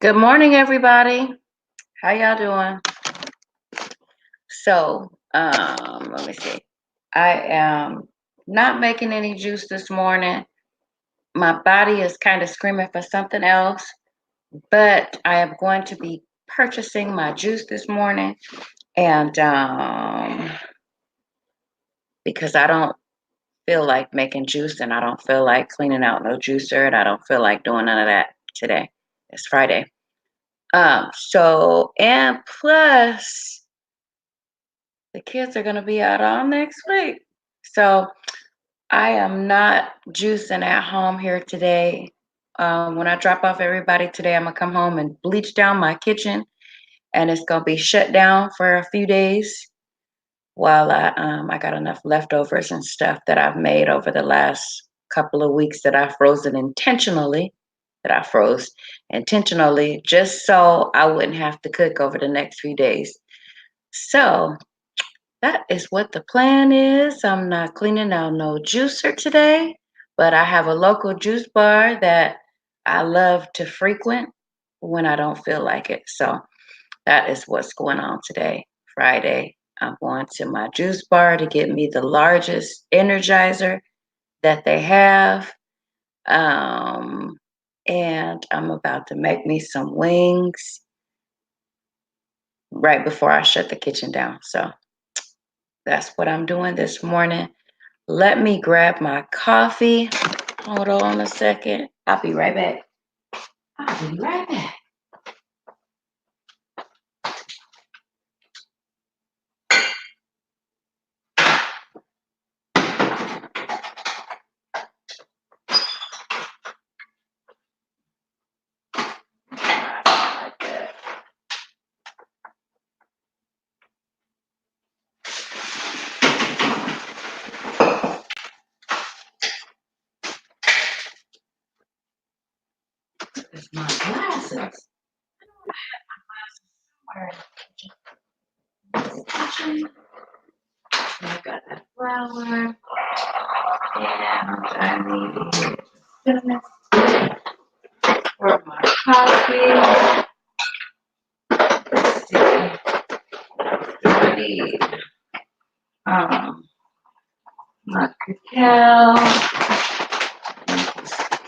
Good morning, everybody. How y'all doing? Let me see. I am not making any juice this morning. My body is kind of screaming for something else, but I am going to be purchasing my juice this morning, and because I don't feel like making juice, and I don't feel like cleaning out no juicer, and I don't feel like doing none of that today. It's Friday. And plus the kids are going to be out all next week. So I am not juicing at home here today. When I drop off everybody today, I'm going to come home and bleach down my kitchen, and it's going to be shut down for a few days while I got enough leftovers and stuff that I've made over the last couple of weeks that I froze intentionally just so I wouldn't have to cook over the next few days. So that is what the plan is. I'm not cleaning out no juicer today, but I have a local juice bar that I love to frequent when I don't feel like it. So that is what's going on today, Friday. I'm going to my juice bar to get me the largest energizer that they have. Um, and I'm about to make me some wings right before I shut the kitchen down. So that's what I'm doing this morning. Let me grab my coffee. Hold on a second. I'll be right back. I'll be right back. It's my glasses. Somewhere in the kitchen. I got that flour. And I need cinnamon for my coffee. Let's see. I need my cacao.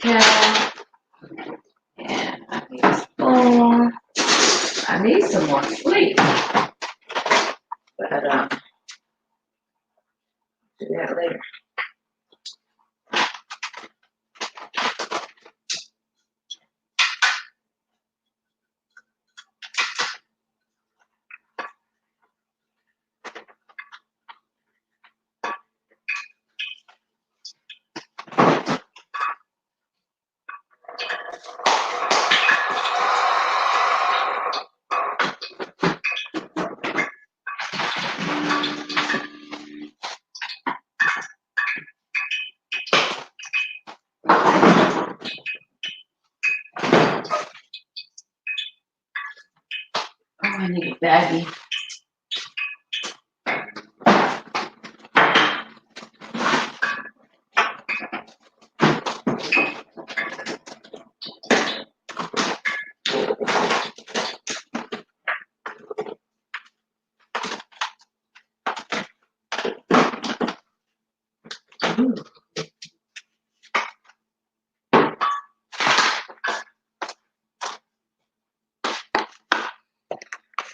Cacao. And I need a spoon. I need some more sleep. But do that later. Oh, I need a baggie.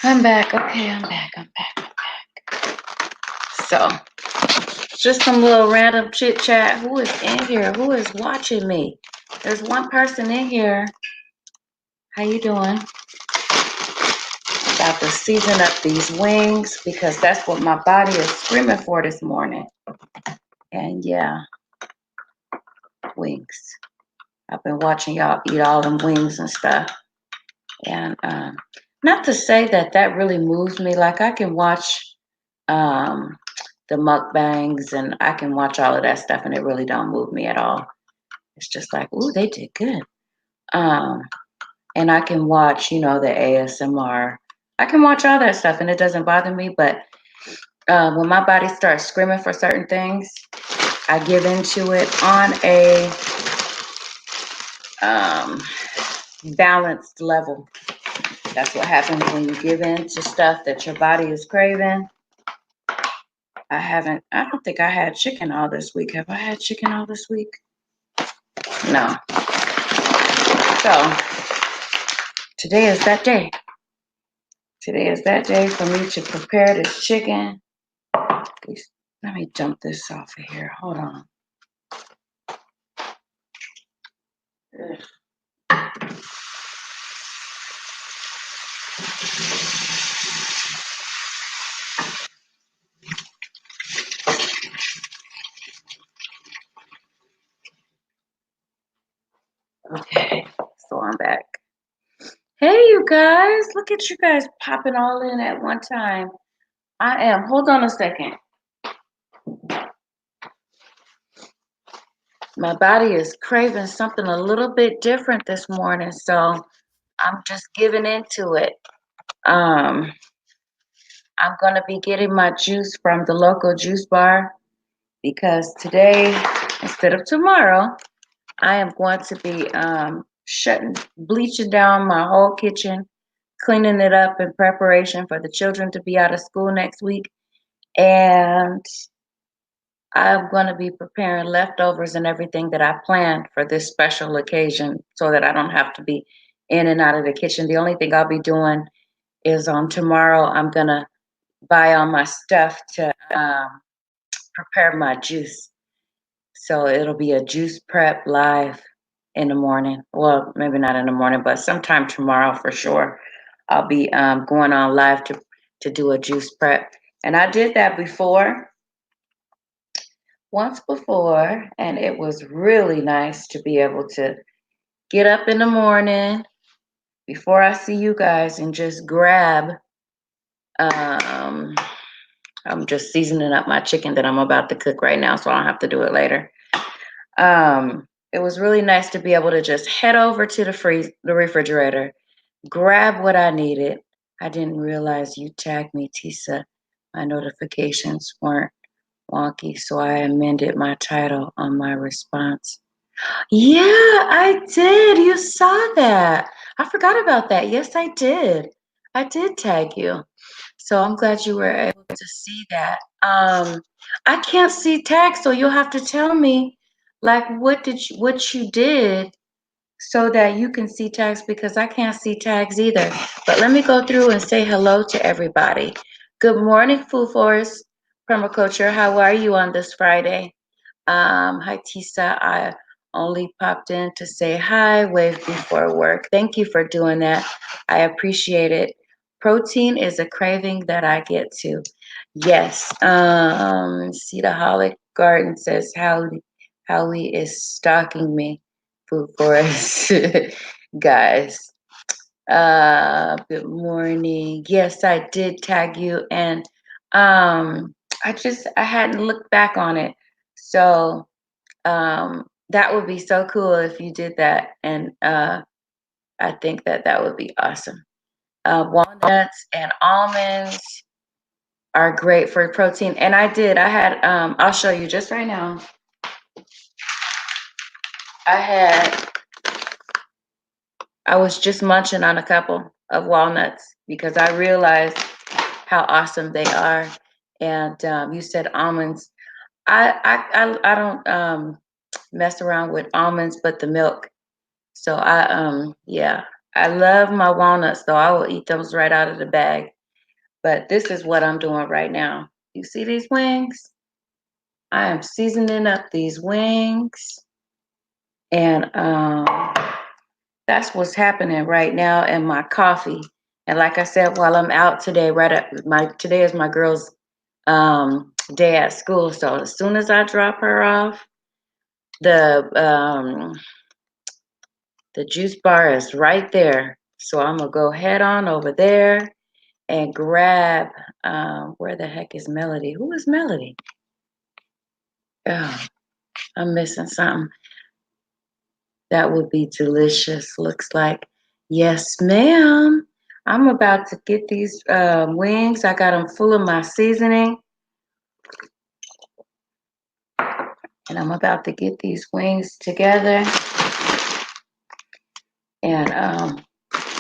I'm back. Okay, I'm back. So, just some little random chit chat. Who is in here? Who is watching me? There's one person in here. How you doing? About to season up these wings because that's what my body is screaming for this morning. And yeah, wings. I've been watching y'all eat all them wings and stuff. And not to say that really moves me. Like I can watch um, the mukbangs and I can watch all of that stuff and it really don't move me at all. It's just like, ooh, they did good. And I can watch, the ASMR. I can watch all that stuff and it doesn't bother me. But when my body starts screaming for certain things, I give into it on a balanced level. That's what happens when you give in to stuff that your body is craving. I don't think I had chicken all this week. Have I had chicken all this week? No. So today is that day. Today is that day for me to prepare this chicken. Let me dump this off of here. Hold on. Okay, so I'm back. Hey, you guys. Look at you guys popping all in at one time. I am. Hold on a second. My body is craving something a little bit different this morning, so I'm just giving into it. I'm going to be getting my juice from the local juice bar because today, instead of tomorrow, I am going to be bleaching down my whole kitchen, cleaning it up in preparation for the children to be out of school next week. And I'm going to be preparing leftovers and everything that I planned for this special occasion so that I don't have to be in and out of the kitchen. The only thing I'll be doing is on tomorrow, I'm going to buy all my stuff to prepare my juice. So it'll be a juice prep live in the morning. Well, maybe not in the morning, but sometime tomorrow for sure. I'll be going on live to do a juice prep. And I did that once before, and it was really nice to be able to get up in the morning before I see you guys and just grab. I'm just seasoning up my chicken that I'm about to cook right now, so I don't have to do it later. It was really nice to be able to just head over to the refrigerator, grab what I needed. I didn't realize you tagged me, Tisa. My notifications weren't wonky, so I amended my title on my response. Yeah, I did. You saw that. I forgot about that. Yes, I did. I did tag you. So I'm glad you were able to see that. I can't see tags, so you'll have to tell me like what you did so that you can see tags because I can't see tags either. But let me go through and say hello to everybody. Good morning, Food Forest Permaculture. How are you on this Friday? Hi, Tisa. I only popped in to say hi, wave before work. Thank you for doing that. I appreciate it. Protein is a craving that I get to. Yes. Cedar Holic Garden says Howie is stalking me. Food Forest guys. Good morning. Yes, I did tag you, and I hadn't looked back on it. So that would be so cool if you did that, and I think that would be awesome. Walnuts and almonds are great for protein, and I had I'll show you just right now. I was just munching on a couple of walnuts because I realized how awesome they are. And you said almonds. I don't mess around with almonds, but the milk. So yeah, I love my walnuts though. I will eat those right out of the bag. But this is what I'm doing right now. You see these wings? I am seasoning up these wings, and that's what's happening right now in my coffee. And like I said, while I'm out today, today is my girl's day at school. So as soon as I drop her off, the juice bar is right there. So I'm gonna go head on over there and grab. Where the heck is Melody? Who is Melody? Oh, I'm missing something. That would be delicious. Looks like. Yes, ma'am. I'm about to get these wings. I got them full of my seasoning. And I'm about to get these wings together. And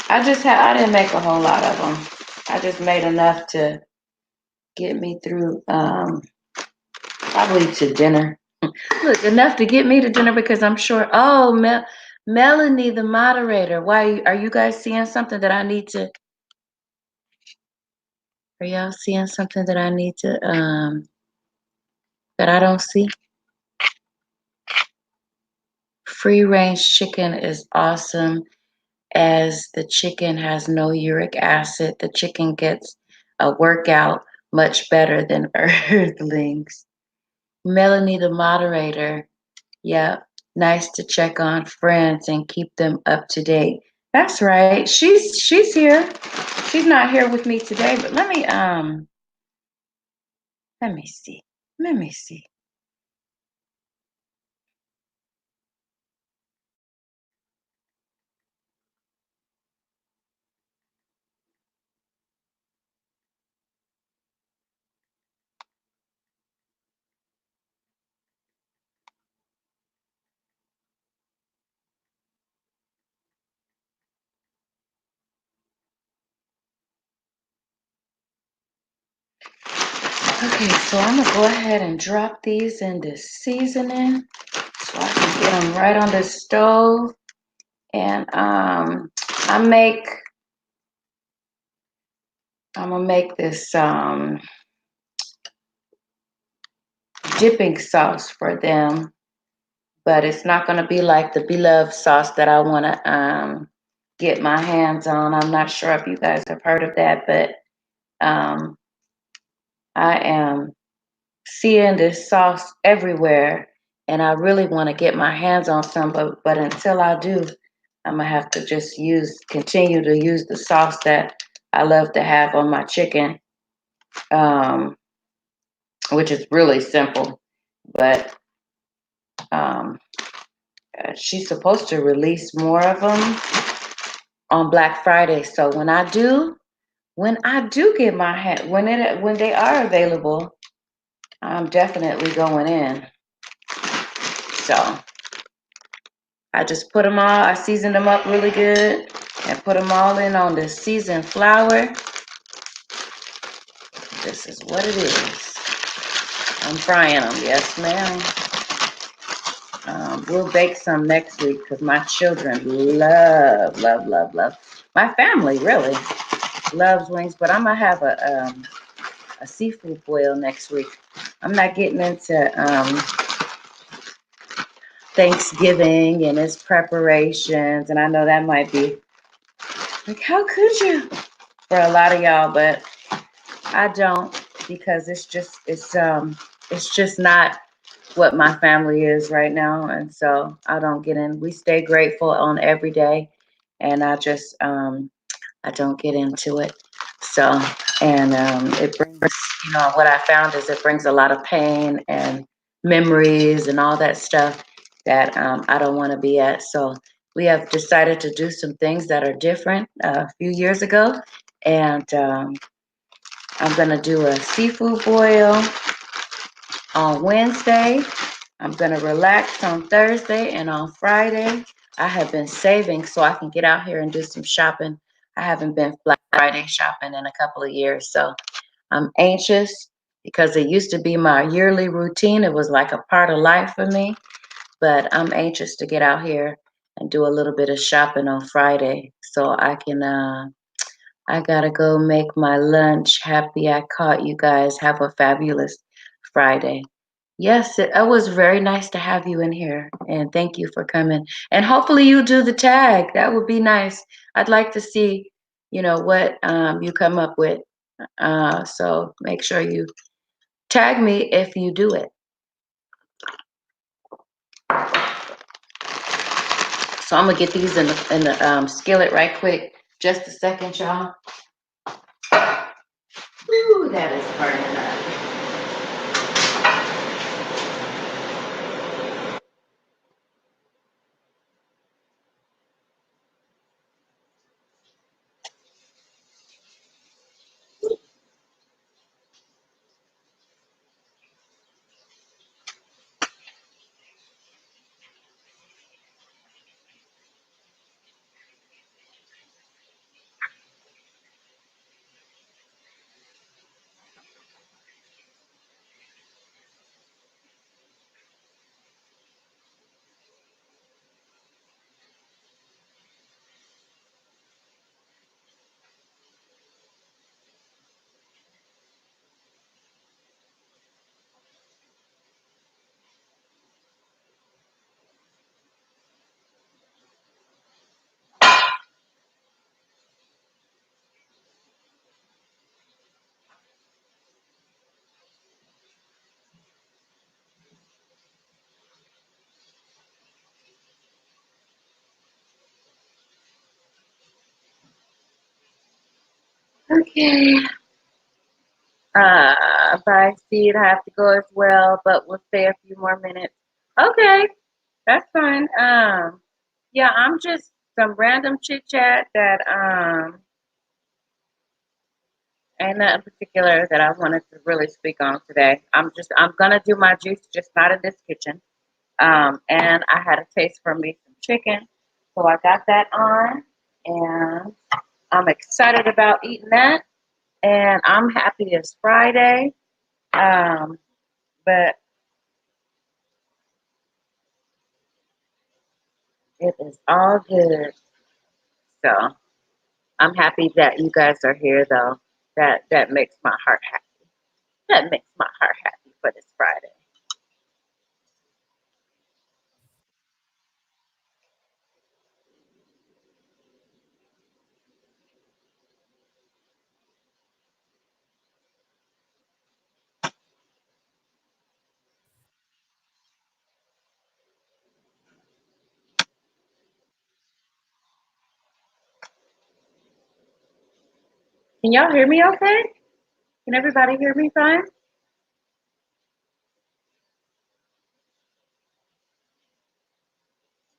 I didn't make a whole lot of them. I just made enough to get me through probably to dinner. Look, enough to get me to dinner because I'm sure. Oh, Melanie, the moderator. Why are you guys seeing something that I need to? Are y'all seeing something that I need to that I don't see? Free range chicken is awesome as the chicken has no uric acid. The chicken gets a workout much better than earthlings. Melanie, the moderator. Yep. Nice to check on friends and keep them up to date. That's right. She's here. She's not here with me today, but let me see. Let me see. Okay, so I'm gonna go ahead and drop these in this seasoning so I can get them right on the stove. And I'm gonna make this dipping sauce for them, but it's not gonna be like the beloved sauce that I wanna get my hands on. I'm not sure if you guys have heard of that, but um, I am seeing this sauce everywhere, and I really want to get my hands on some. But until I do, I'm gonna have to just continue to use the sauce that I love to have on my chicken, um, which is really simple. But um, she's supposed to release more of them on Black Friday. So when I do get my hand, when they are available, I'm definitely going in. So I just put them all. I seasoned them up really good and put them all in on this seasoned flour. This is what it is. I'm frying them, yes, ma'am. We'll bake some next week because my children love, love, love, love. My family really loves wings, but I'm gonna have a seafood boil next week. I'm not getting into Thanksgiving and its preparations, and I know that might be like, how could you? For a lot of y'all, but I don't because it's just not what my family is right now, and so I don't get in. We stay grateful on every day, and I don't get into it. So and it brings, what I found is it brings a lot of pain and memories and all that stuff that I don't want to be at. So we have decided to do some things that are different a few years ago, and I'm gonna do a seafood boil on Wednesday. I'm gonna relax on Thursday, and on Friday, I have been saving so I can get out here and do some shopping. I haven't been Black Friday shopping in a couple of years, so I'm anxious because it used to be my yearly routine. It was like a part of life for me, but I'm anxious to get out here and do a little bit of shopping on Friday so I can I gotta go make my lunch. Happy I caught you guys. Have a fabulous Friday. Yes, it was very nice to have you in here, and thank you for coming. And hopefully you do the tag. That would be nice. I'd like to see, what you come up with. So make sure you tag me if you do it. So I'm gonna get these in the skillet right quick. Just a second, y'all. Ooh, that is burning up. Okay. Bye, Steve. I have to go as well, but we'll stay a few more minutes. Okay, that's fine. Yeah, I'm just some random chit chat that ain't nothing particular that I wanted to really speak on today. I'm gonna do my juice, just not in this kitchen. And I had a taste for me some chicken, so I got that on, and I'm excited about eating that. And I'm happy it's Friday. Um, but it is all good. So I'm happy that you guys are here, though. That makes my heart happy. That makes my heart happy for this Friday. Can y'all hear me okay? Can everybody hear me fine?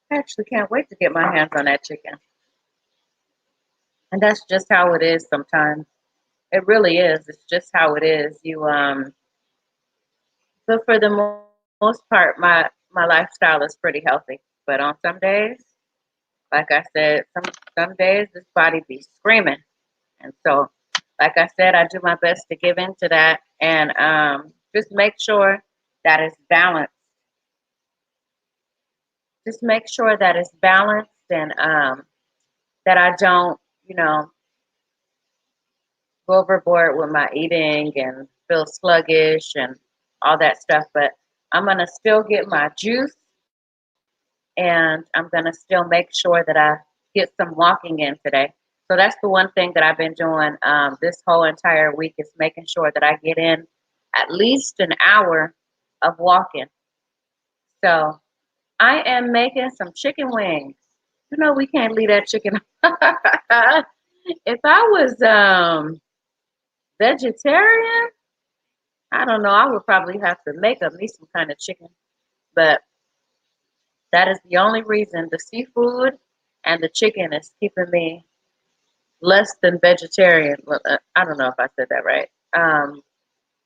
I actually can't wait to get my hands on that chicken. And that's just how it is sometimes. It really is. It's just how it is. But for the most part, my lifestyle is pretty healthy. But on some days, like I said, some days this body be screaming. And so, like I said, I do my best to give in to that and just make sure that it's balanced. Just make sure that it's balanced and that I don't, you know, go overboard with my eating and feel sluggish and all that stuff. But I'm gonna still get my juice and I'm gonna still make sure that I get some walking in today. So that's the one thing that I've been doing this whole entire week is making sure that I get in at least an hour of walking. So I am making some chicken wings. You know we can't leave that chicken. If I was vegetarian, I don't know. I would probably have to make up me some kind of chicken, but that is the only reason the seafood and the chicken is keeping me less than vegetarian. Well, I don't know if I said that right.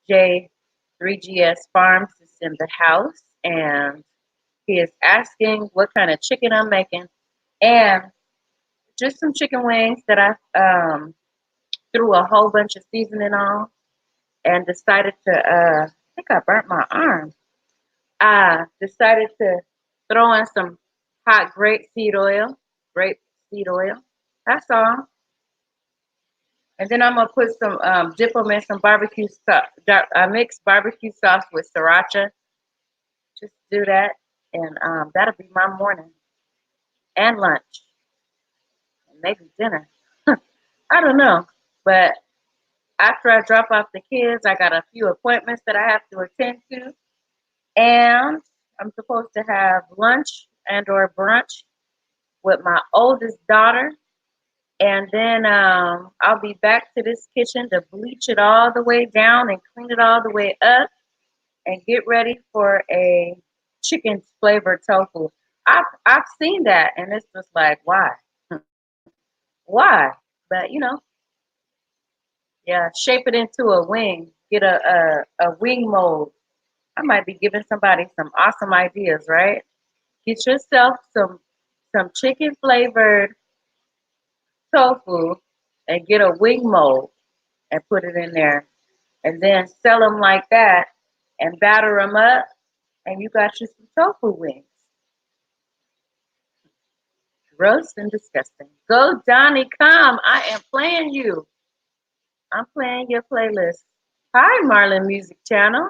J3GS Farms is in the house and he is asking what kind of chicken I'm making and just some chicken wings that I threw a whole bunch of seasoning on and decided to, I think I burnt my arm. I decided to throw in some hot grape seed oil. That's all. And then I'm gonna put some dip them in some barbecue sauce. Mix barbecue sauce with sriracha. Just do that, and that'll be my morning and lunch, and maybe dinner. I don't know, but after I drop off the kids, I got a few appointments that I have to attend to, and I'm supposed to have lunch and or brunch with my oldest daughter. And then I'll be back to this kitchen to bleach it all the way down and clean it all the way up and get ready for a chicken flavored tofu. I've seen that and it's just like why? Why? But yeah, shape it into a wing. Get a wing mold. I might be giving somebody some awesome ideas, right? Get yourself some chicken flavored tofu and get a wing mold and put it in there and then sell them like that and batter them up and you got you some tofu wings. Gross and disgusting. Go, Johnny, come. I am playing you. I'm playing your playlist. Hi, Marlin Music Channel.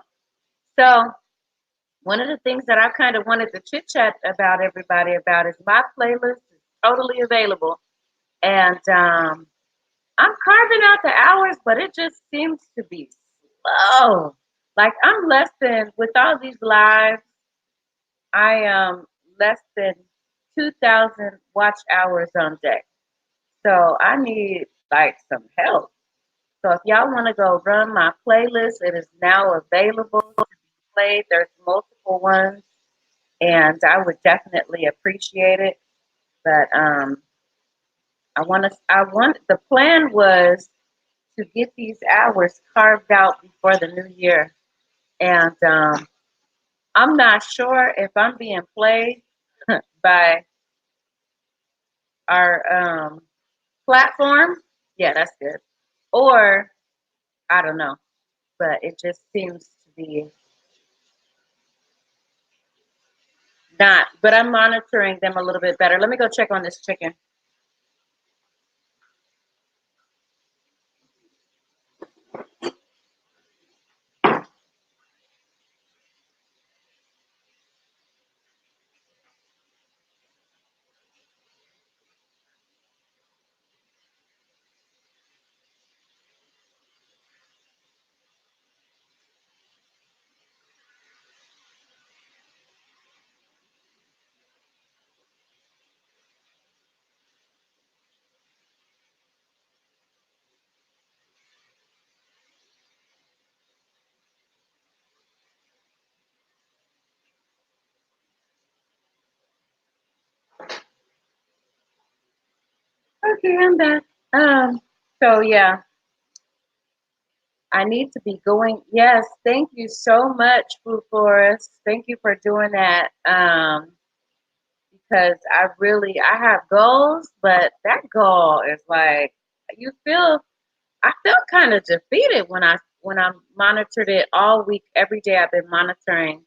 So, one of the things that I kind of wanted to chit chat about everybody about is my playlist is totally available. And I'm carving out the hours, but it just seems to be slow. Like, I'm less than, with all these lives, I am less than 2,000 watch hours on deck. So I need like some help. So if y'all want to go run my playlist, it is now available to be played. There's multiple ones, and I would definitely appreciate it. But the plan was to get these hours carved out before the new year. And I'm not sure if I'm being played by our platform. Yeah, that's good. Or I don't know, but it just seems to be not. But I'm monitoring them a little bit better. Let me go check on this chicken. Okay, I'm back. So yeah, I need to be going. Yes, thank you so much, Food Forest. Thank you for doing that. Because I have goals, but that goal is like you feel. I felt kind of defeated when I monitored it all week. Every day I've been monitoring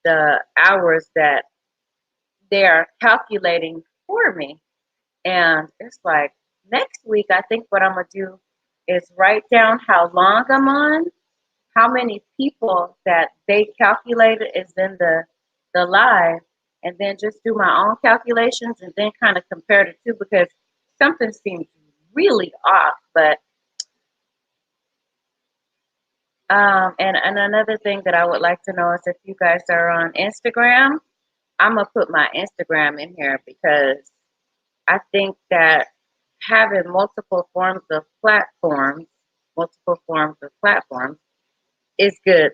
the hours that they are calculating for me, and it's like next week I think what I'm gonna do is write down how long I'm on, how many people that they calculated is in the live, and then just do my own calculations and then kind of compare the two because something seems really off. But and another thing that I would like to know is if you guys are on Instagram, I'm gonna put my Instagram in here because I think that having multiple forms of platforms is good.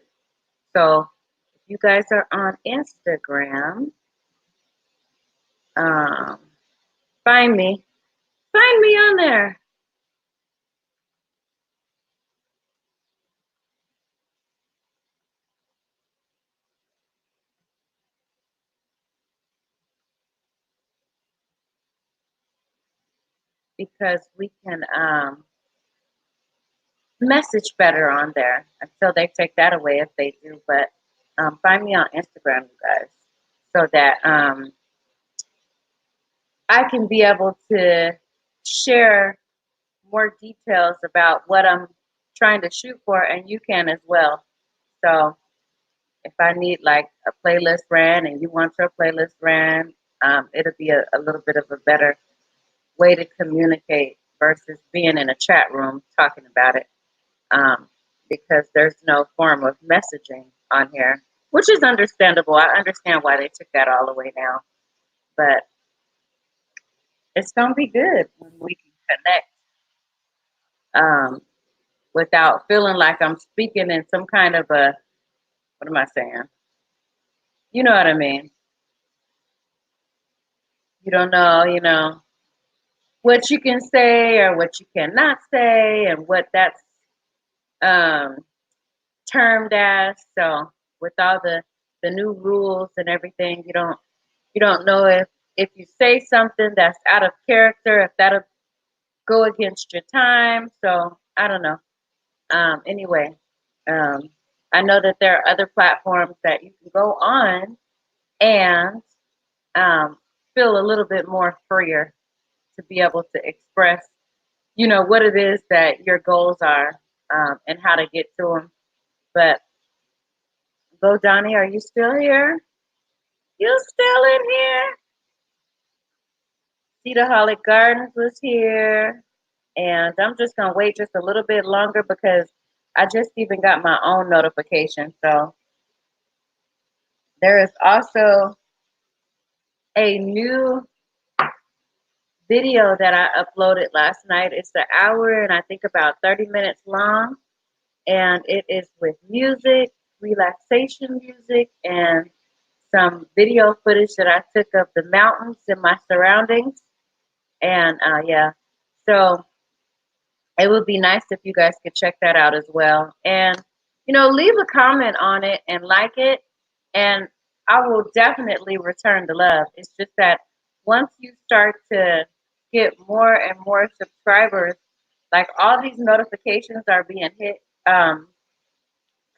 So if you guys are on Instagram, um, find me. Find me on there because we can message better on there until they take that away if they do. But find me on Instagram, you guys, so that I can be able to share more details about what I'm trying to shoot for, and you can as well. So if I need like a playlist ran and you want your playlist ran, it'll be a little bit of a better way to communicate versus being in a chat room talking about it. Um, because there's no form of messaging on here, which is understandable. I understand why they took that all away now, but it's gonna be good when we can connect without feeling like I'm speaking in some kind of a what am I saying? You know what I mean? You don't know, what you can say or what you cannot say, and what that's um, termed as. So with all the new rules and everything, you don't know if you say something that's out of character, if that'll go against your time. So I don't know. Anyway, um, I know that there are other platforms that you can go on and um, feel a little bit more freer to be able to express, what it is that your goals are and how to get to them. But Go Johnny, are you still here? You still in here? Cedarholic Gardens was here. And I'm just going to wait just a little bit longer because I just even got my own notification. So there is also a new video that I uploaded last night. It's an hour and I think about 30 minutes long, and it is with music, relaxation music, and some video footage that I took of the mountains and my surroundings. And yeah, so it would be nice if you guys could check that out as well. And, leave a comment on it and like it. And I will definitely return the love. It's just that once you start to get more and more subscribers, like all these notifications are being hit,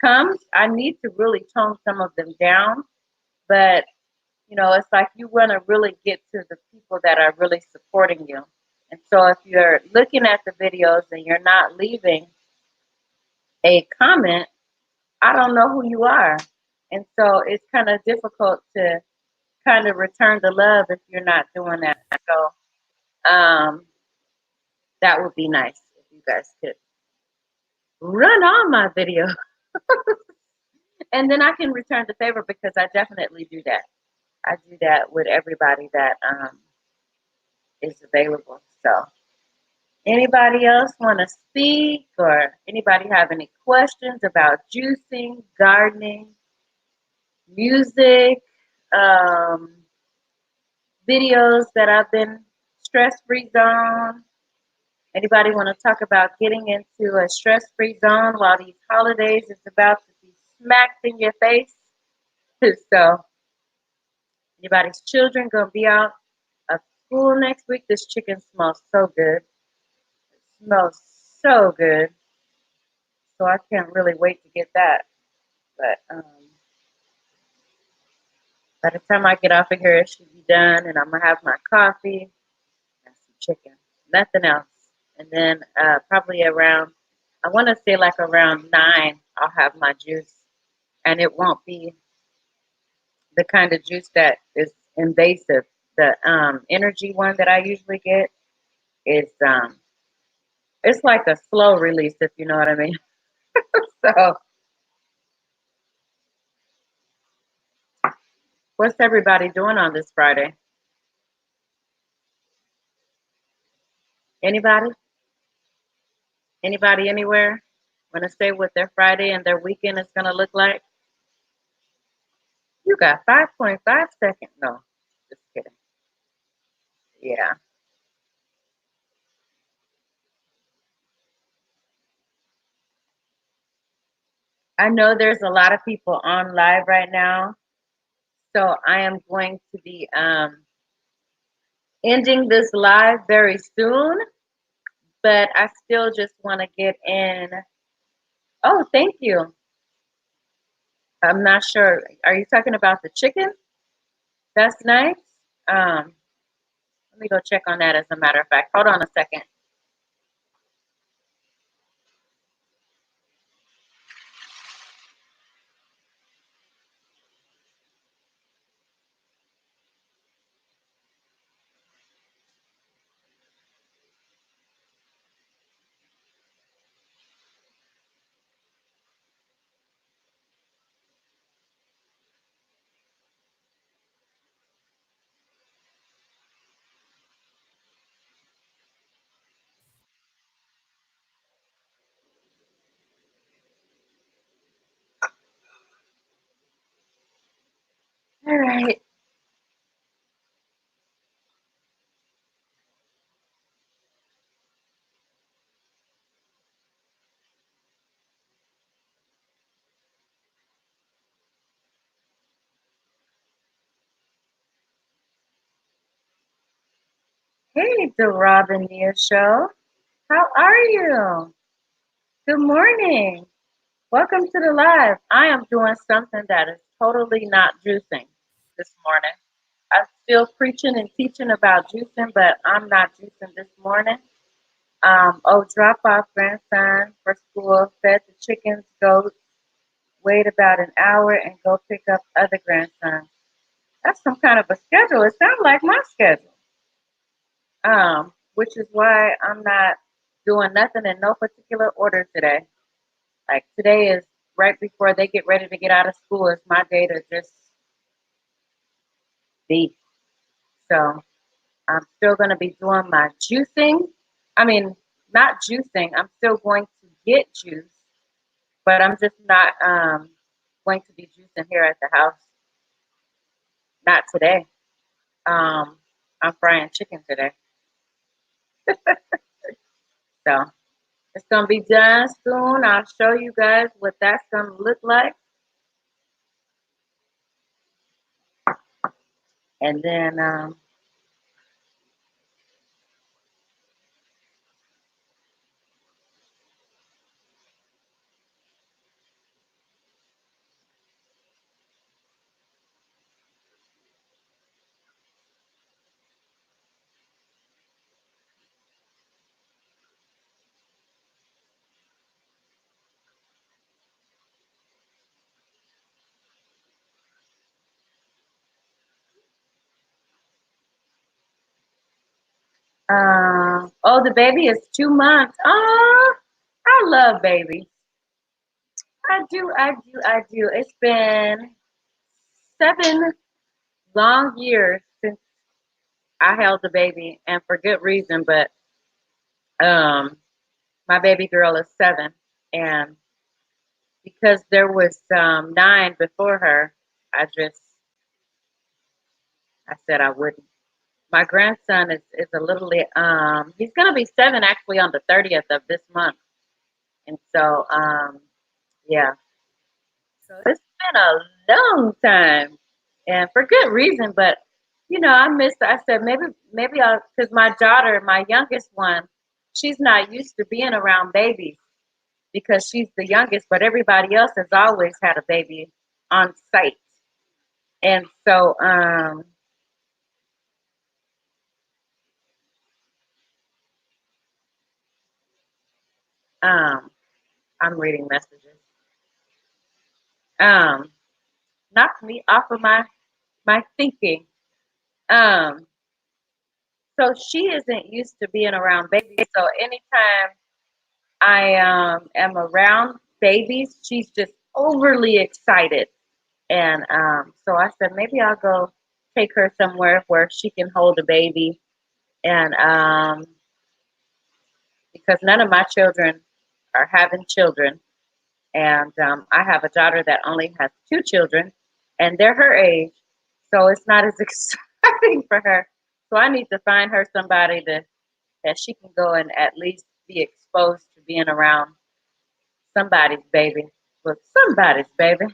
comes, I need to really tone some of them down. But it's like you want to really get to the people that are really supporting you. And so if you're looking at the videos and you're not leaving a comment, I don't know who you are. And so it's kind of difficult to kind of return the love if you're not doing that. So that would be nice if you guys could run on my video and then I can return the favor because I definitely do that. I do that with everybody that is available. So anybody else want to speak or anybody have any questions about juicing, gardening, music, um, videos that I've been stress-free zone? Anybody want to talk about getting into a stress-free zone while these holidays is about to be smacked in your face? So anybody's children gonna be out of school next week? This chicken smells so good. It smells so good. So I can't really wait to get that. But by the time I get off of here, it should be done, and I'm gonna have my coffee and some chicken, nothing else. And then probably around, I want to say like around 9, I'll have my juice, and it won't be the kind of juice that is invasive. The energy one that I usually get is it's like a slow release, if you know what I mean. So, what's everybody doing on this Friday? Anybody? Anybody anywhere? Want to say what their Friday and their weekend is going to look like? You got 5.5 seconds. No, just kidding. Yeah. I know there's a lot of people on live right now. So I am going to be ending this live very soon. But I still just want to get in. Oh, thank you. I'm not sure. Are you talking about the chicken? That's nice. Um, Let me go check on that as a matter of fact. Hold on a second. All right. Hey, the Robin Nia Show. How are you? Good morning. Welcome to the live. I am doing something that is totally not juicing this morning. I'm still preaching and teaching about juicing, but I'm not juicing this morning. Drop off grandson for school, fed the chickens, goats, wait about an hour, and go pick up other grandson. That's some kind of a schedule. It sounds like my schedule. Which is why I'm not doing nothing in no particular order today. Like today is right before they get ready to get out of school. It's my day to just be. So I'm still going to be doing my juicing. I mean, not juicing. I'm still going to get juice, but I'm just not going to be juicing here at the house. Not today. Um, I'm frying chicken today. So it's going to be done soon. I'll show you guys what that's going to look like. And then oh, the baby is 2 months. Oh, I love babies. I do, I do, I do. It's been 7 long years since I held a baby, and for good reason. But um, my baby girl is 7, and because there was 9 before her, I said I wouldn't. My grandson is a little he's gonna be 7 actually on the 30th of this month, and so yeah, so it's been a long time, and for good reason. But I missed. I said maybe I'll because my daughter, my youngest one, she's not used to being around babies because she's the youngest, but everybody else has always had a baby on site, and so um, I'm reading messages. Um, Knocked me off of my thinking. Um, so she isn't used to being around babies. So anytime I am around babies, she's just overly excited. And so I said maybe I'll go take her somewhere where she can hold a baby. And because none of my children are having children, and I have a daughter that only has 2 children, and they're her age, so it's not as exciting for her. So I need to find her somebody that she can go and at least be exposed to being around somebody's baby. Well, somebody's baby.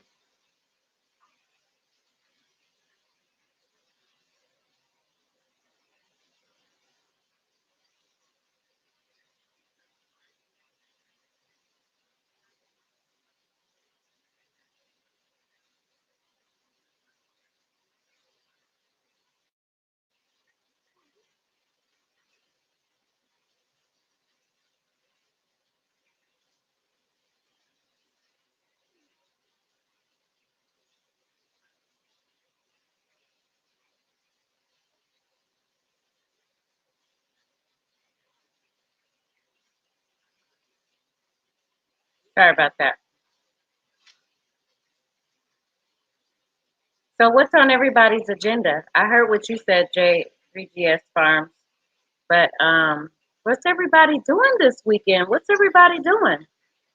Sorry about that. So what's on everybody's agenda? I heard what you said, Jay, 3GS Farms, but what's everybody doing this weekend? What's everybody doing?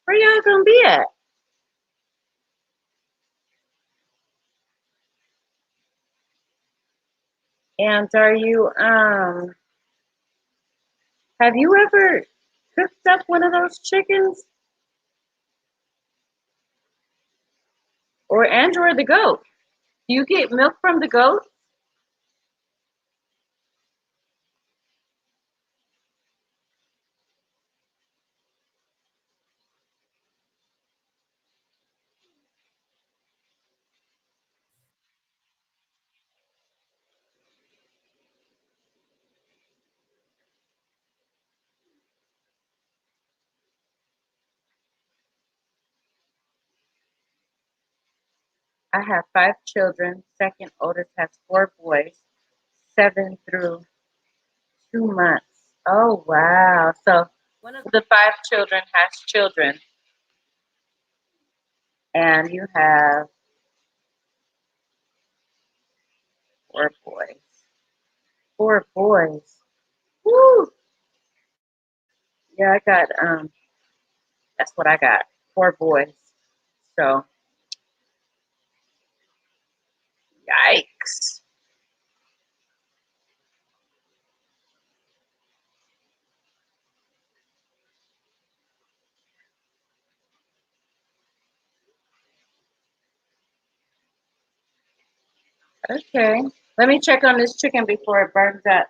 Where y'all gonna be at? And are you have you ever cooked up one of those chickens or Android the goat? Do you get milk from the goat? I have 5 children. Second oldest has 4 boys, 7 through 2 months. Oh wow! So one of the 5 children has children, and you have 4 boys. 4 boys. Woo! Yeah, I got that's what I got. 4 boys. So yikes. Okay. Let me check on this chicken before it burns up.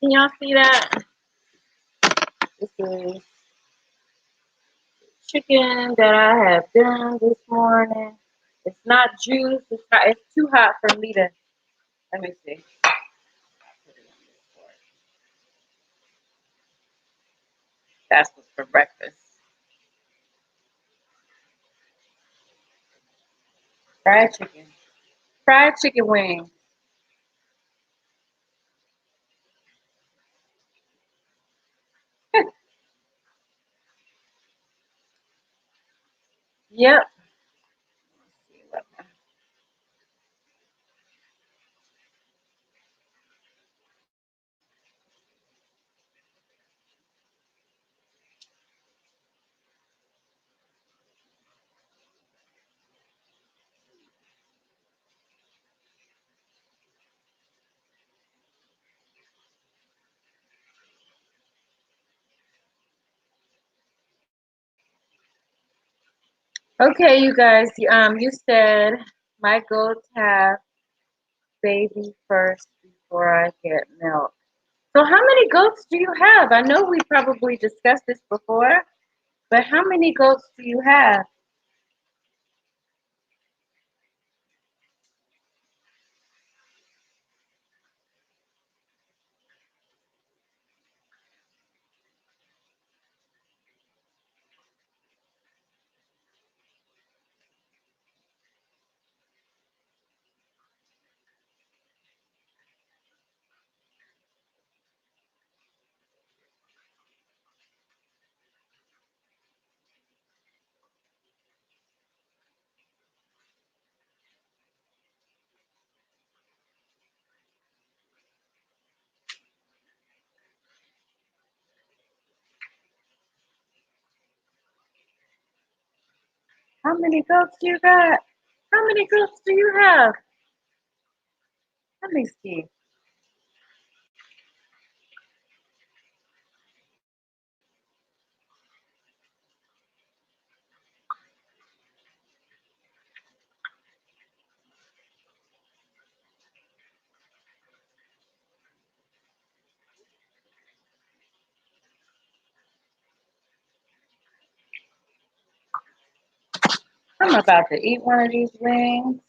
Can y'all see that? This is chicken that I have done this morning. It's not juice. It's too hot for me to. Let me see. That's what's for breakfast. Fried chicken. Fried chicken wings. Yep. Okay, you guys. You said my goats have baby first before I get milk. So how many goats do you have? I know we probably discussed this before, but how many goats do you have? How many goats do you got? How many goats do you have? Let me see. I'm about to eat one of these wings.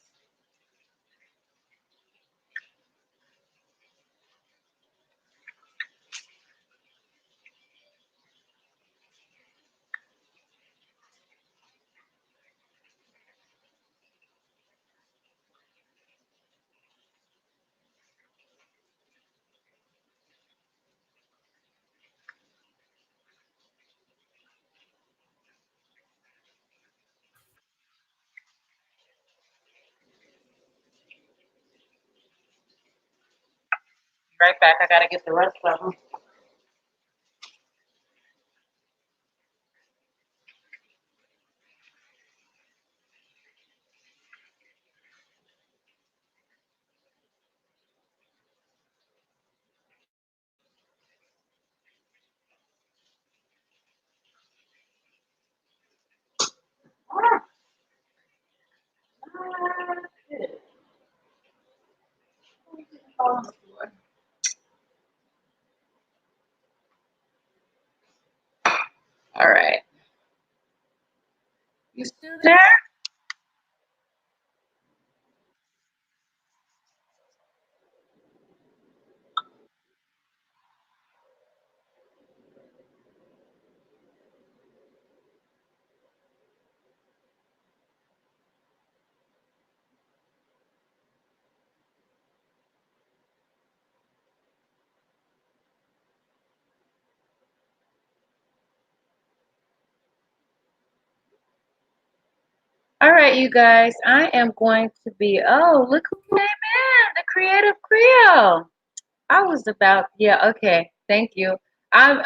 right back. I gotta get the rest of them. All right. You still there? All right, you guys. I am going to be. Oh, look who came in! The Creative Creole. I was about. Yeah. Okay. Thank you. I'm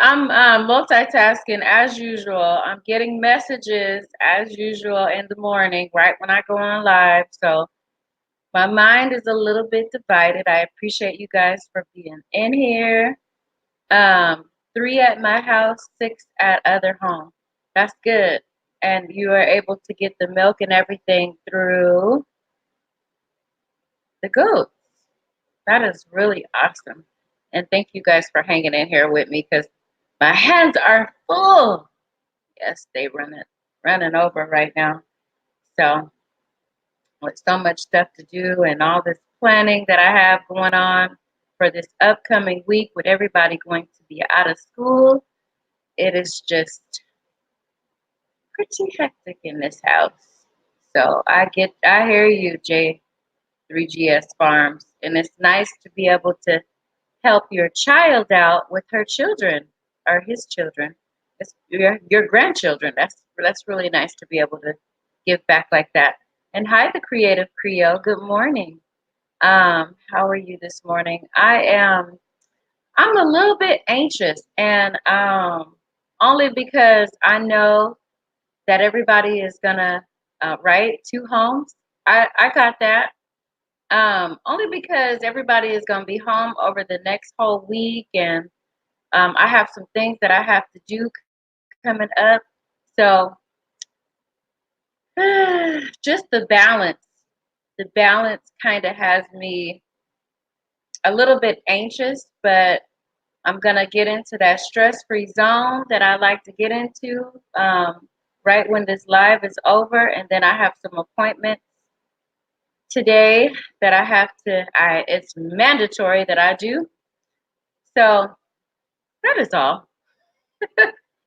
multitasking as usual. I'm getting messages as usual in the morning, right when I go on live. So my mind is a little bit divided. I appreciate you guys for being in here. Um, 3 at my house, 6 at other home. That's good. And you are able to get the milk and everything through the goats. That is really awesome. And thank you guys for hanging in here with me because my hands are full. Yes, they running over right now. So with so much stuff to do and all this planning that I have going on for this upcoming week with everybody going to be out of school, it is just pretty hectic in this house. So I hear you, J3GS Farms, and it's nice to be able to help your child out with her children or his children. It's your grandchildren. That's really nice to be able to give back like that. And hi, the Creative Creole. Good morning. How are you this morning? I'm a little bit anxious, and only because I know that everybody is gonna right 2 homes. I got that. Only because everybody is gonna be home over the next whole week, and I have some things that I have to do coming up. So just the balance kind of has me a little bit anxious, but I'm gonna get into that stress-free zone that I like to get into right when this live is over, and then I have some appointments today that I have to. It's mandatory that I do. So that is all.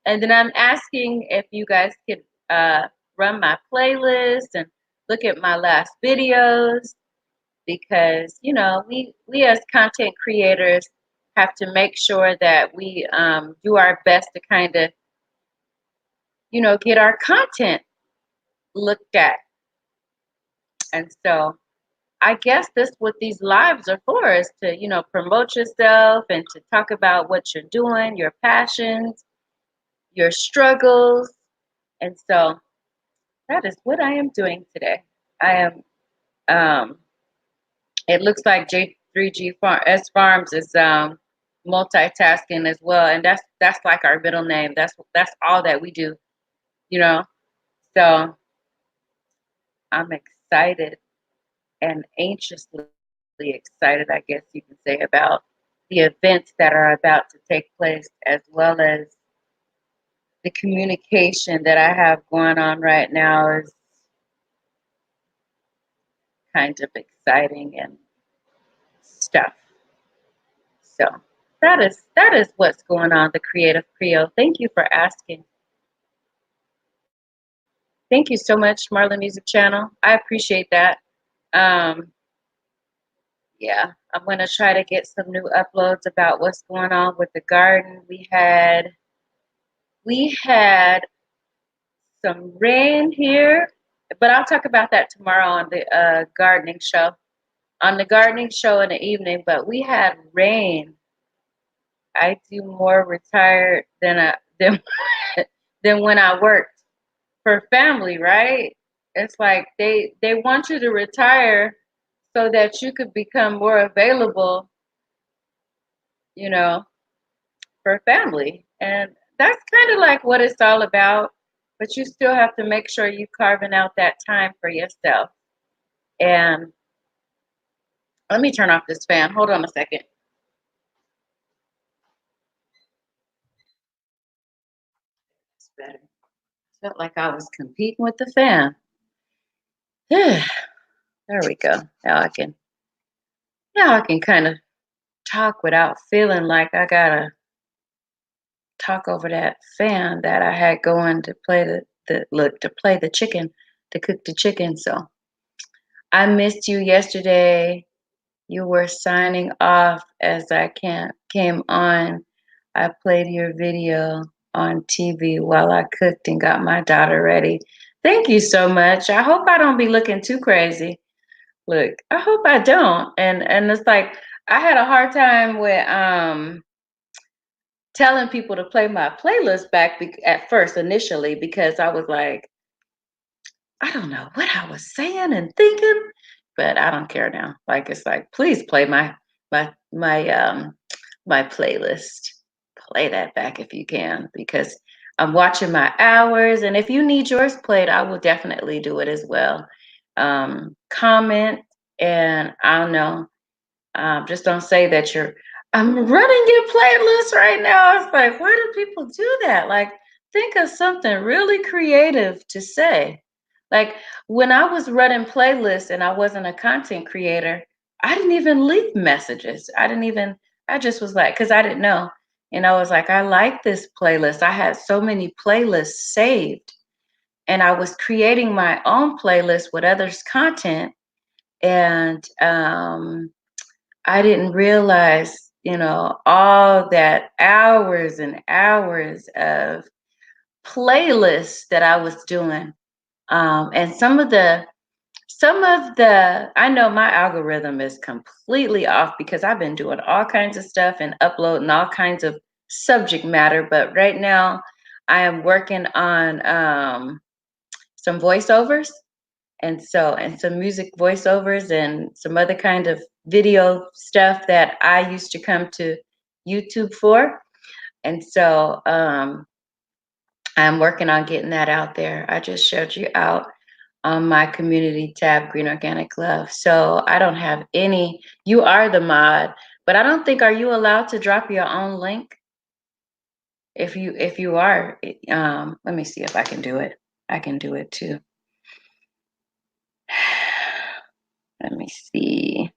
And then I'm asking if you guys could run my playlist and look at my last videos because we as content creators have to make sure that we do our best to kind of get our content looked at. And so I guess this what these lives are for is to promote yourself and to talk about what you're doing, your passions, your struggles. And so that is what I am doing today. I am um it looks like S Farms is multitasking as well, and that's like our middle name. That's all that we do, you know. So I'm excited and anxiously excited, I guess you can say, about the events that are about to take place, as well as the communication that I have going on right now is kind of exciting and stuff. So that is what's going on, the Creative Creole. Thank you for asking. Thank you so much, Marlon Music Channel. I appreciate that. Um, yeah, I'm gonna try to get some new uploads about what's going on with the garden. We had some rain here, but I'll talk about that tomorrow on the gardening show. on the gardening show in the evening, but we had rain. I do more retired than than when I worked for family, right? It's like they want you to retire so that you could become more available, you know, for family. And that's kind of like what it's all about. But you still have to make sure you carving out that time for yourself. And let me turn off this fan. Hold on a second. It's better. Felt like I was competing with the fan. There we go. Now I can kind of talk without feeling like I gotta talk over that fan that I had going to play to play the chicken, to cook the chicken. So I missed you yesterday. You were signing off as I came on. I played your video on TV while I cooked and got my daughter ready. Thank you so much. I hope I don't be looking too crazy. Look, I hope I don't. And it's like I had a hard time with telling people to play my playlist back at first initially because I was like, I don't know what I was saying and thinking, but I don't care now. Like it's like, please play my my playlist. Play that back if you can because I'm watching my hours, and if you need yours played, I will definitely do it as well. Comment, and I don't know. Just don't say that I'm running your playlist right now. It's like, why do people do that? Like, think of something really creative to say. Like, when I was running playlists and I wasn't a content creator, I didn't even leave messages. I just was like, because I didn't know. And I was like, I like this playlist. I had so many playlists saved, and I was creating my own playlist with others' content. And I didn't realize, all that hours and hours of playlists that I was doing. And I know my algorithm is completely off because I've been doing all kinds of stuff and uploading all kinds of subject matter. But right now, I am working on some voiceovers and some music voiceovers and some other kind of video stuff that I used to come to YouTube for. And so I'm working on getting that out there. I just showed you out on my community tab, Green Organic Love. So I don't have any, you are the mod, but I don't think, are you allowed to drop your own link? If you are, let me see if I can do it. I can do it too. Let me see.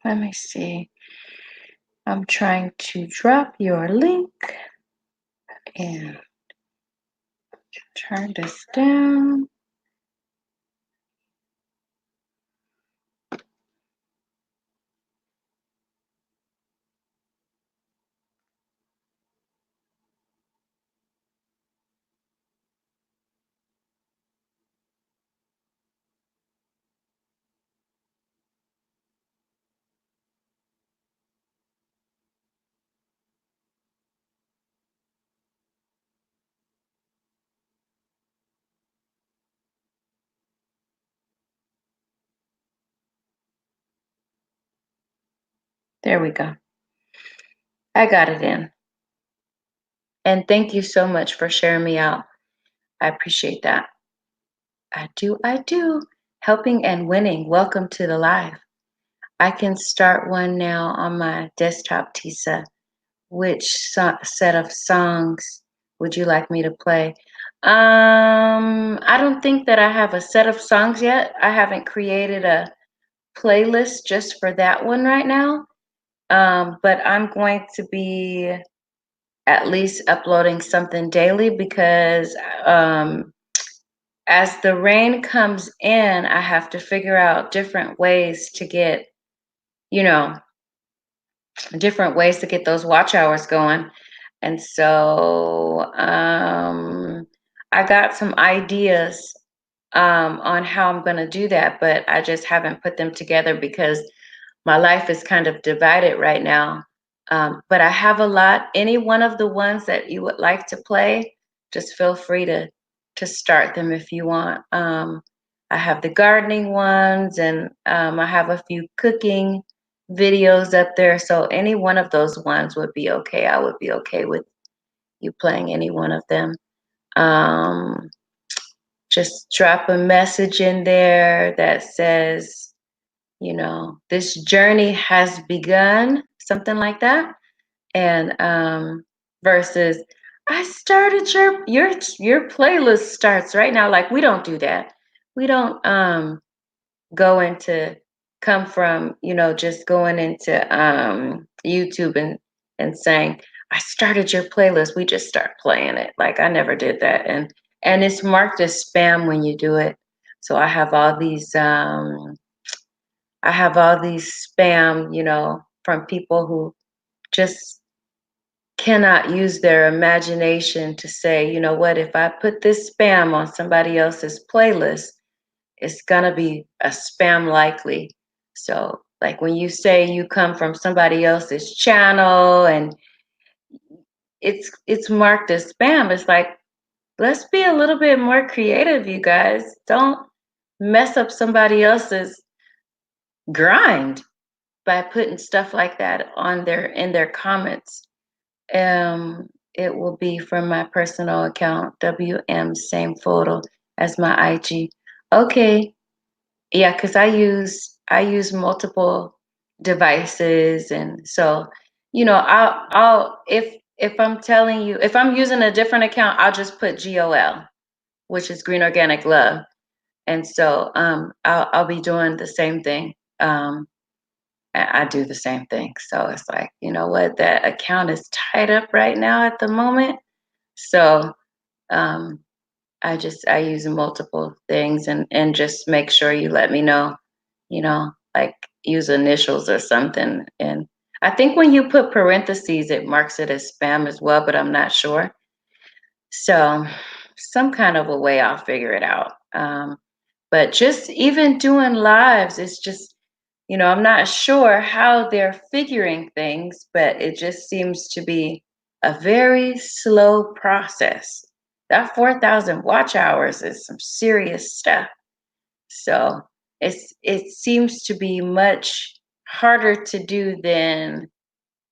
Let me see. I'm trying to drop your link and turn this down. There we go. I got it in. And thank you so much for sharing me out. I appreciate that. I do. I do. Helping and winning. Welcome to the live. I can start one now on my desktop, Tisa. Which set of songs would you like me to play? I don't think that I have a set of songs yet. I haven't created a playlist just for that one right now. But I'm going to be at least uploading something daily because as the rain comes in, I have to figure out different ways to get, you know, different ways to get those watch hours going. And so I got some ideas on how I'm going to do that, but I just haven't put them together because my life is kind of divided right now. But I have a lot. Any one of the ones that you would like to play, just feel free to start them if you want. I have the gardening ones, and I have a few cooking videos up there. So any one of those ones would be okay. I would be okay with you playing any one of them. Um, just drop a message in there that says, this journey has begun, something like that. And versus, I started your playlist starts right now. Like we don't do that. We don't go into come from just going into YouTube and saying I started your playlist. We just start playing it. Like I never did that, and it's marked as spam when you do it. So I have all these spam, from people who just cannot use their imagination to say, you know what, if I put this spam on somebody else's playlist, it's gonna be a spam likely. So like when you say you come from somebody else's channel and it's marked as spam, it's like, let's be a little bit more creative, you guys. Don't mess up somebody else's grind by putting stuff like that on their in their comments. It will be from my personal account, WM, same photo as my IG. Okay, yeah, because I use multiple devices, and so I'll if I'm telling you if I'm using a different account, I'll just put GOL, which is Green Organic Love, and so I'll be doing the same thing. I do the same thing, so it's like you know what that account is tied up right now at the moment, so um, I use multiple things and just make sure you let me know, like use initials or something. And I think when you put parentheses, it marks it as spam as well, but I'm not sure. So some kind of a way I'll figure it out. But just even doing lives, it's just, I'm not sure how they're figuring things, but it just seems to be a very slow process. That 4,000 watch hours is some serious stuff. So it seems to be much harder to do than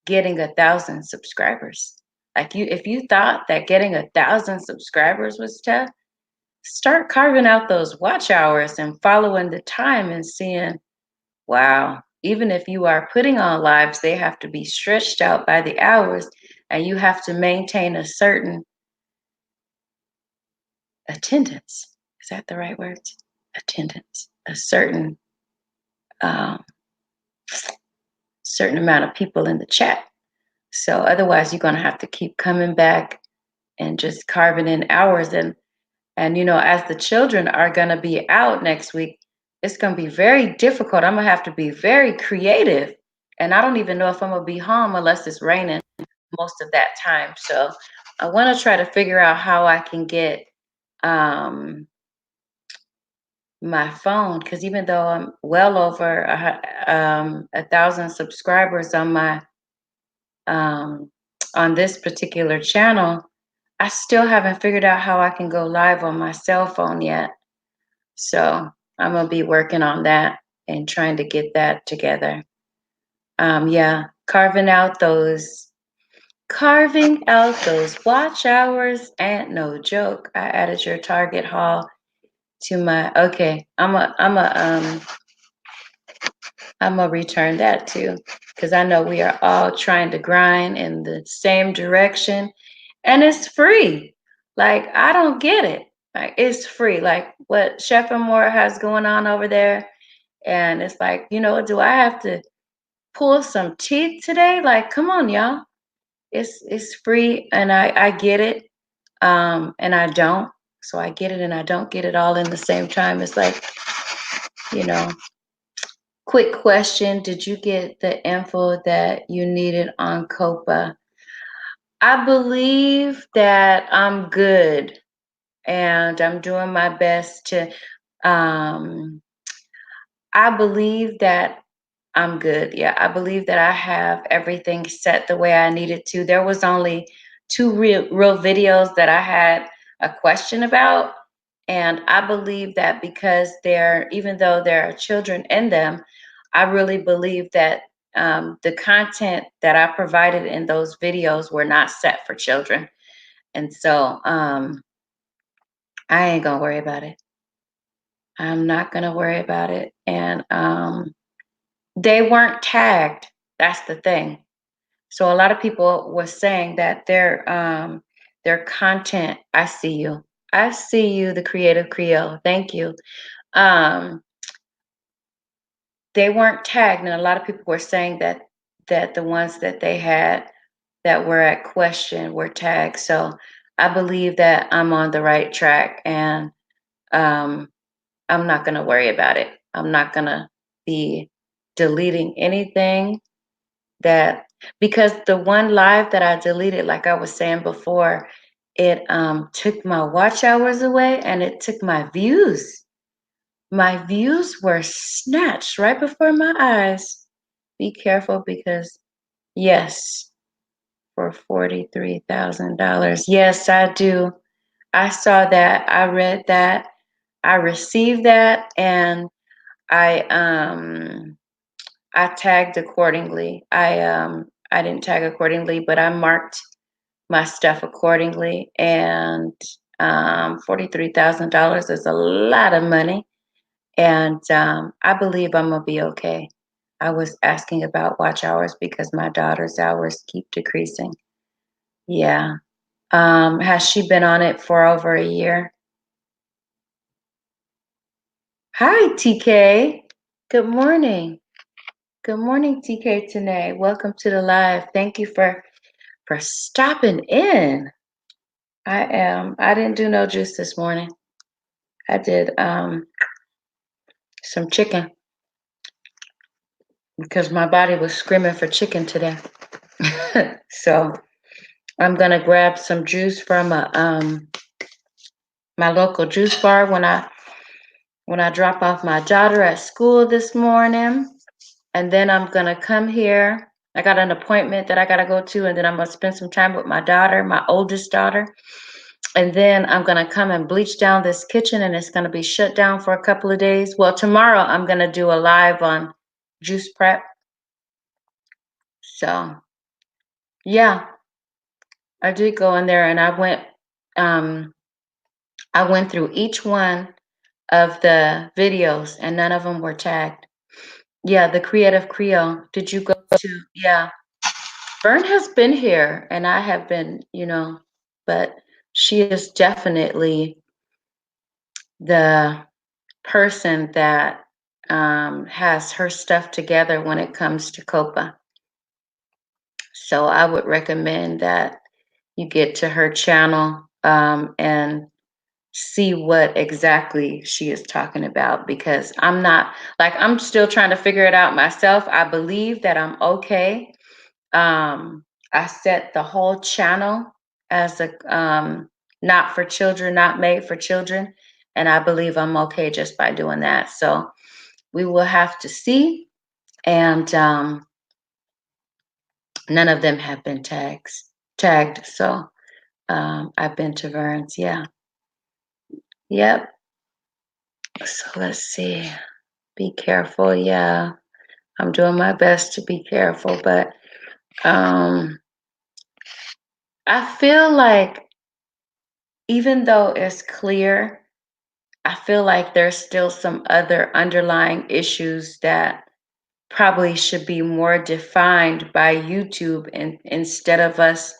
getting 1,000 subscribers. Like if you thought that getting 1,000 subscribers was tough, start carving out those watch hours and following the time and seeing, wow, even if you are putting on lives, they have to be stretched out by the hours and you have to maintain a certain attendance. Is that the right words? Attendance. A um, certain amount of people in the chat. So otherwise you're going to have to keep coming back and just carving in hours. And as the children are going to be out next week, it's going to be very difficult. I'm going to have to be very creative. And I don't even know if I'm going to be home unless it's raining most of that time. So I want to try to figure out how I can get um, my phone, because even though I'm well over 1,000 subscribers on my um, on this particular channel, I still haven't figured out how I can go live on my cell phone yet. So I'm gonna be working on that and trying to get that together. Yeah, carving out those watch hours ain't no joke. I added your Target haul to my. Okay, I'm gonna return that too, because I know we are all trying to grind in the same direction, and it's free. Like, I don't get it. Like, it's free. Like what Chef Moore has going on over there, and it's like, do I have to pull some teeth today? Like, come on, y'all. It's free, and I get it, and I don't. So I get it and I don't get it all in the same time. It's like, you know. Quick question: did you get the info that you needed on COPA? I believe that I'm good, and I'm doing my best to. Um, I believe that I'm good. Yeah, I believe that I have everything set the way I needed to. There was only two real videos that I had a question about, and I believe that because even though there are children in them, I really believe that the content that I provided in those videos were not set for children, and so I ain't gonna worry about it. I'm not gonna worry about it, and they weren't tagged. That's the thing. So a lot of people were saying that their content. I see you, the creative Creole. Thank you. Um, they weren't tagged, and a lot of people were saying that the ones that they had that were at question were tagged. So I believe that I'm on the right track, and um, I'm not going to worry about it. I'm not going to be deleting anything that because the one live that I deleted, like I was saying before, it took my watch hours away and it took my views. My views were snatched right before my eyes. Be careful because, yes, for $43,000. Yes, I do. I saw that. I read that. I received that, and I I tagged accordingly. I didn't tag accordingly, but I marked my stuff accordingly. And $43,000 is a lot of money, and I believe I'm gonna be okay. I was asking about watch hours because my daughter's hours keep decreasing. Yeah. Has she been on it for over a year? Hi, TK. Good morning. Good morning, TK Tanae. Welcome to the live. Thank you for stopping in. I didn't do no juice this morning. I did some chicken because my body was screaming for chicken today. So I'm gonna grab some juice from my local juice bar when I drop off my daughter at school this morning. And then I'm gonna come here. I got an appointment that I gotta go to, and then I'm gonna spend some time with my daughter, my oldest daughter. And then I'm gonna come and bleach down this kitchen, and it's gonna be shut down for a couple of days. Well, tomorrow I'm gonna do a live on juice prep. So yeah, I did go in there and I went through each one of the videos and none of them were tagged. Yeah, the Creative Creole. Did you go to? Yeah, Fern has been here and I have been, but she is definitely the person that has her stuff together when it comes to COPA. So I would recommend that you get to her channel and see what exactly she is talking about because I'm still trying to figure it out myself. I believe that I'm okay. I set the whole channel as a not for children, not made for children. And I believe I'm okay just by doing that. So we will have to see. And none of them have been tagged. So I've been to Vern's. Yeah. Yep. So let's see. Be careful. Yeah. I'm doing my best to be careful, but um, I feel like even though it's clear, I feel like there's still some other underlying issues that probably should be more defined by YouTube, and instead of us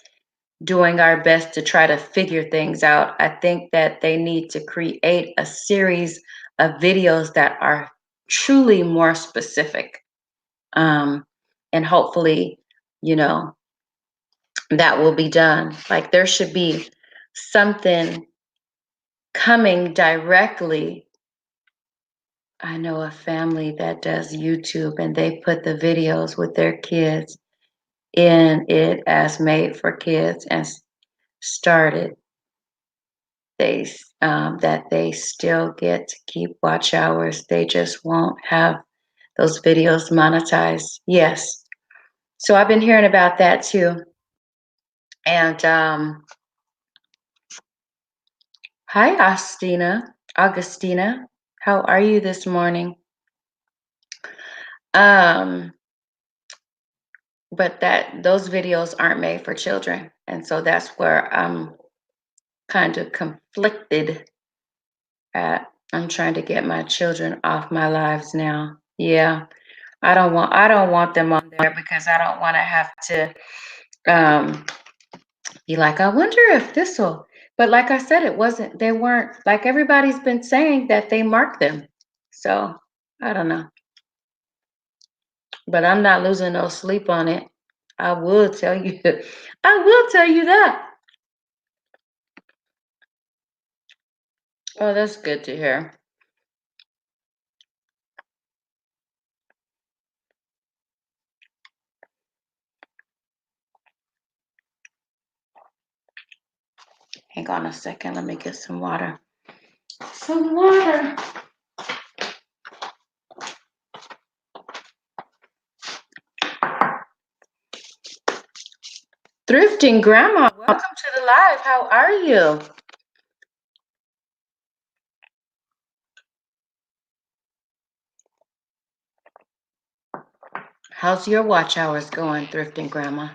doing our best to try to figure things out. I think that they need to create a series of videos that are truly more specific. Um, and hopefully, you know, that will be done. Like there should be something coming directly. I know a family that does YouTube and they put the videos with their kids in it as made for kids and started that they still get to keep watch hours. They just won't have those videos monetized. Yes. So I've been hearing about that too. And hi, Augustina. How are you this morning? Um, but that those videos aren't made for children, and so that's where I'm kind of conflicted at. I'm trying to get my children off my lives now. Yeah. I don't want them on there because I don't want to have to um be like, I wonder if this will, but like I said, they weren't like everybody's been saying that they marked them. So I don't know. But I'm not losing no sleep on it. I will tell you I will tell you that. Oh, that's good to hear. Hang on a second, let me get some water. Some water. Thrifting grandma, welcome to the live. How are you? How's your watch hours going, thrifting grandma?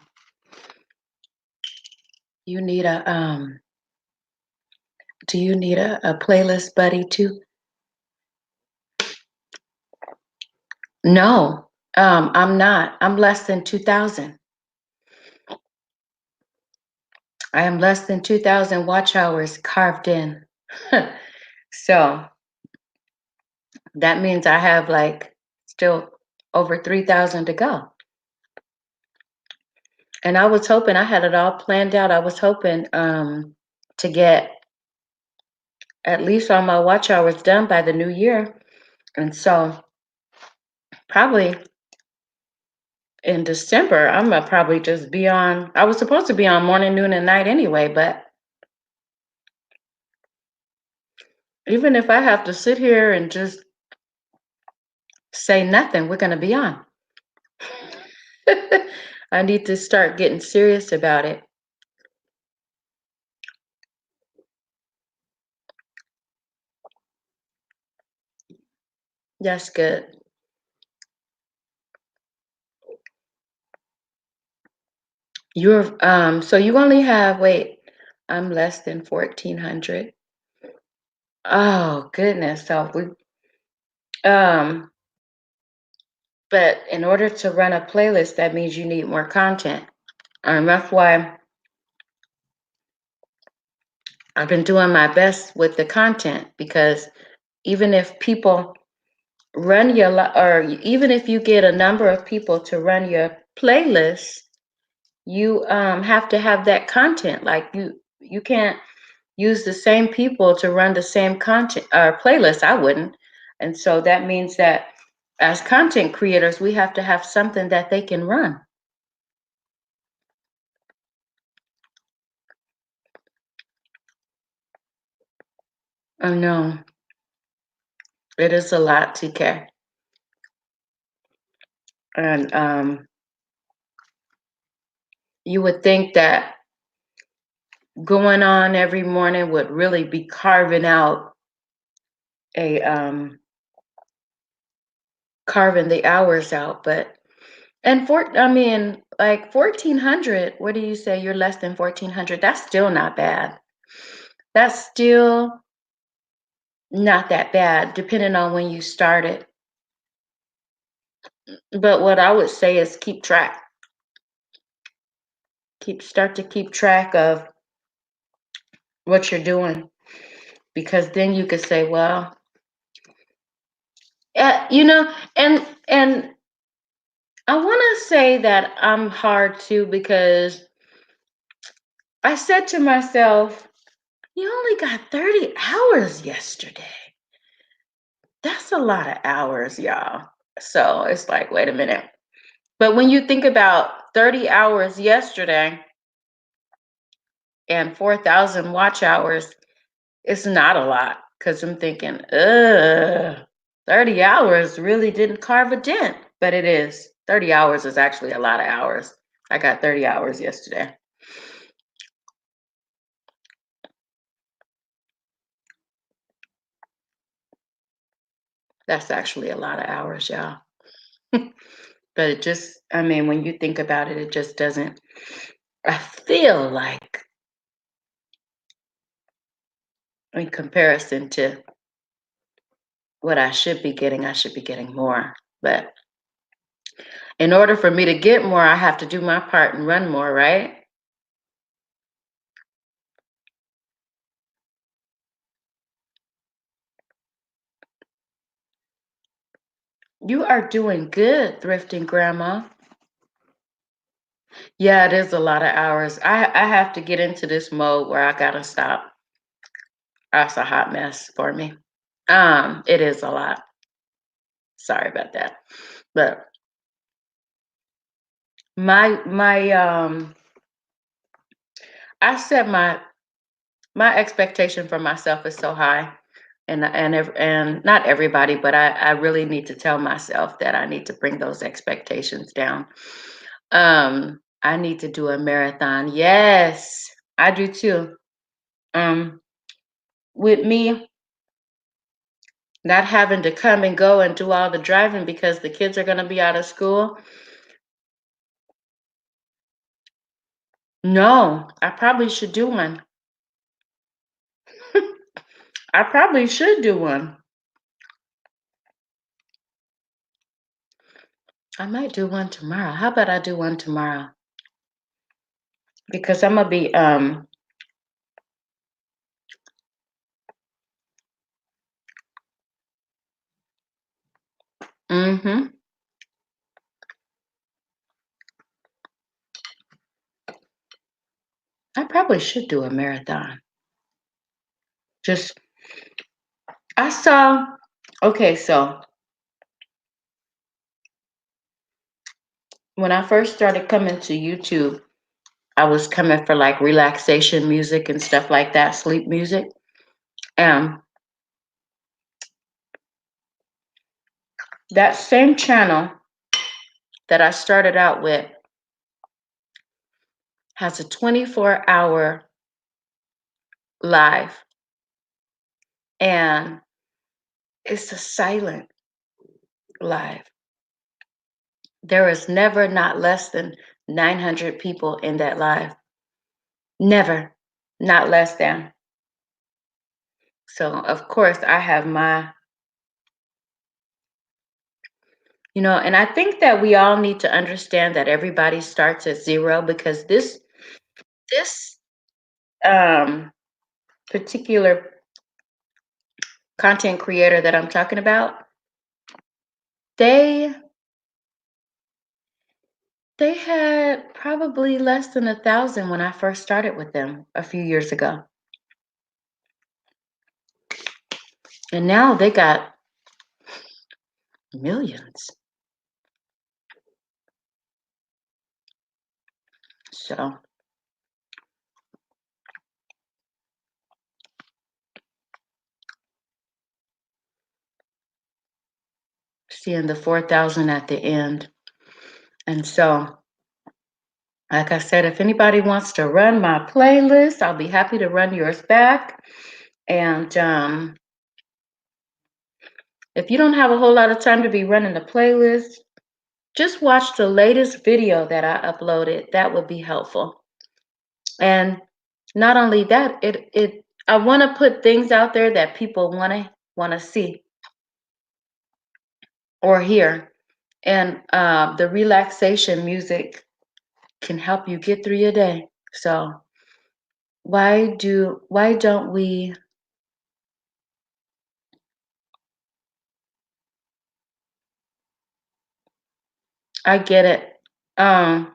You need a do you need a playlist buddy too? No. I'm not. I'm less than 2,000. I am less than 2,000 watch hours carved in. So that means I have like still over 3,000 to go. And I was hoping I had it all planned out. I was hoping to get at least all my watch hours done by the new year. And so probably in December, I'm gonna probably just be on. I was supposed to be on morning, noon, and night anyway, but even if I have to sit here and just say nothing, we're gonna be on. I need to start getting serious about it. That's good. You're so you only have wait, I'm less than 1,400. Oh goodness. So we um but in order to run a playlist, that means you need more content. That's why I've been doing my best with the content because even if people run your or even if you get a number of people to run your playlist, you have to have that content. Like you can't use the same people to run the same content or playlist. I wouldn't. And so that means that as content creators, we have to have something that they can run. I know it is a lot, TK. And you would think that going on every morning would really be carving out a carving the hours out, but and I mean, like 1400, what do you say you're less than 1400? That's still not bad. That's still not that bad, depending on when you started. But what I would say is keep track. Start to keep track of what you're doing because then you could say, well, you know, and I want to say that I'm hard too because I said to myself, you only got 30 hours yesterday. That's a lot of hours, y'all. So it's like, wait a minute. But when you think about 30 hours yesterday and 4,000 watch hours, it's not a lot because I'm thinking, 30 hours really didn't carve a dent, but it is. 30 hours is actually a lot of hours. I got 30 hours yesterday. That's actually a lot of hours, y'all. But it just, I mean, when you think about it, it just doesn't, I feel like in comparison to what I should be getting more. But in order for me to get more, I have to do my part and run more, right? You are doing good, thrifting grandma. Yeah, it is a lot of hours. I have to get into this mode where I gotta stop. That's a hot mess for me. It is a lot. Sorry about that. But my I set my expectation for myself is so high. And not everybody, but I really need to tell myself that I need to bring those expectations down. I need to do a marathon. Yes, I do too. Um, with me not having to come and go and do all the driving because the kids are going to be out of school. No, I probably should do one. I probably should do one. I might do one tomorrow. How about I do one tomorrow? Because I'm gonna be mm-hmm. I probably should do a marathon. Just I saw okay, so when I first started coming to YouTube, I was coming for like relaxation music and stuff like that, sleep music. Um, that same channel that I started out with has a 24-hour live, and it's a silent live. There is never not less than 900 people in that live. Never, not less than. So, of course, I have my, and I think that we all need to understand that everybody starts at zero because this um, particular content creator that I'm talking about, they they had probably less than 1,000 when I first started with them a few years ago, and now they got millions. So seeing the 4,000 at the end, and so like I said, if anybody wants to run my playlist, I'll be happy to run yours back. And If you don't have a whole lot of time to be running a playlist, just watch the latest video that I uploaded. That would be helpful. And not only that, it I want to put things out there that people want to see or hear. And the relaxation music can help you get through your day. So why don't we I get it. Um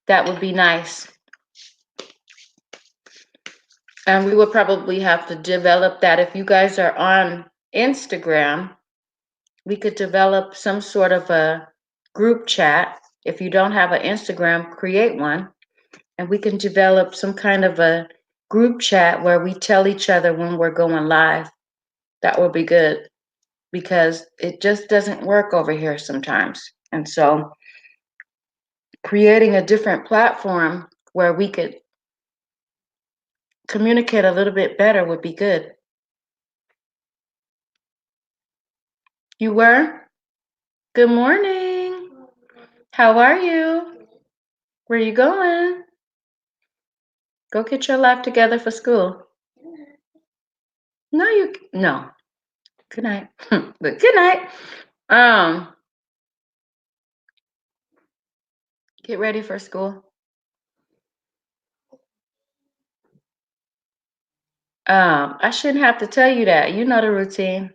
that would be nice. And we would probably have to develop that. If you guys are on Instagram, we could develop some sort of a group chat. If you don't have an Instagram, create one, and we can develop some kind of a group chat where we tell each other when we're going live. That would be good because it just doesn't work over here sometimes. And so creating a different platform where we could communicate a little bit better would be good. You were? Good morning. How are you? Where you going? Go get your life together for school. No. Good night. But good night. Um, get ready for school. I shouldn't have to tell you that. You know the routine.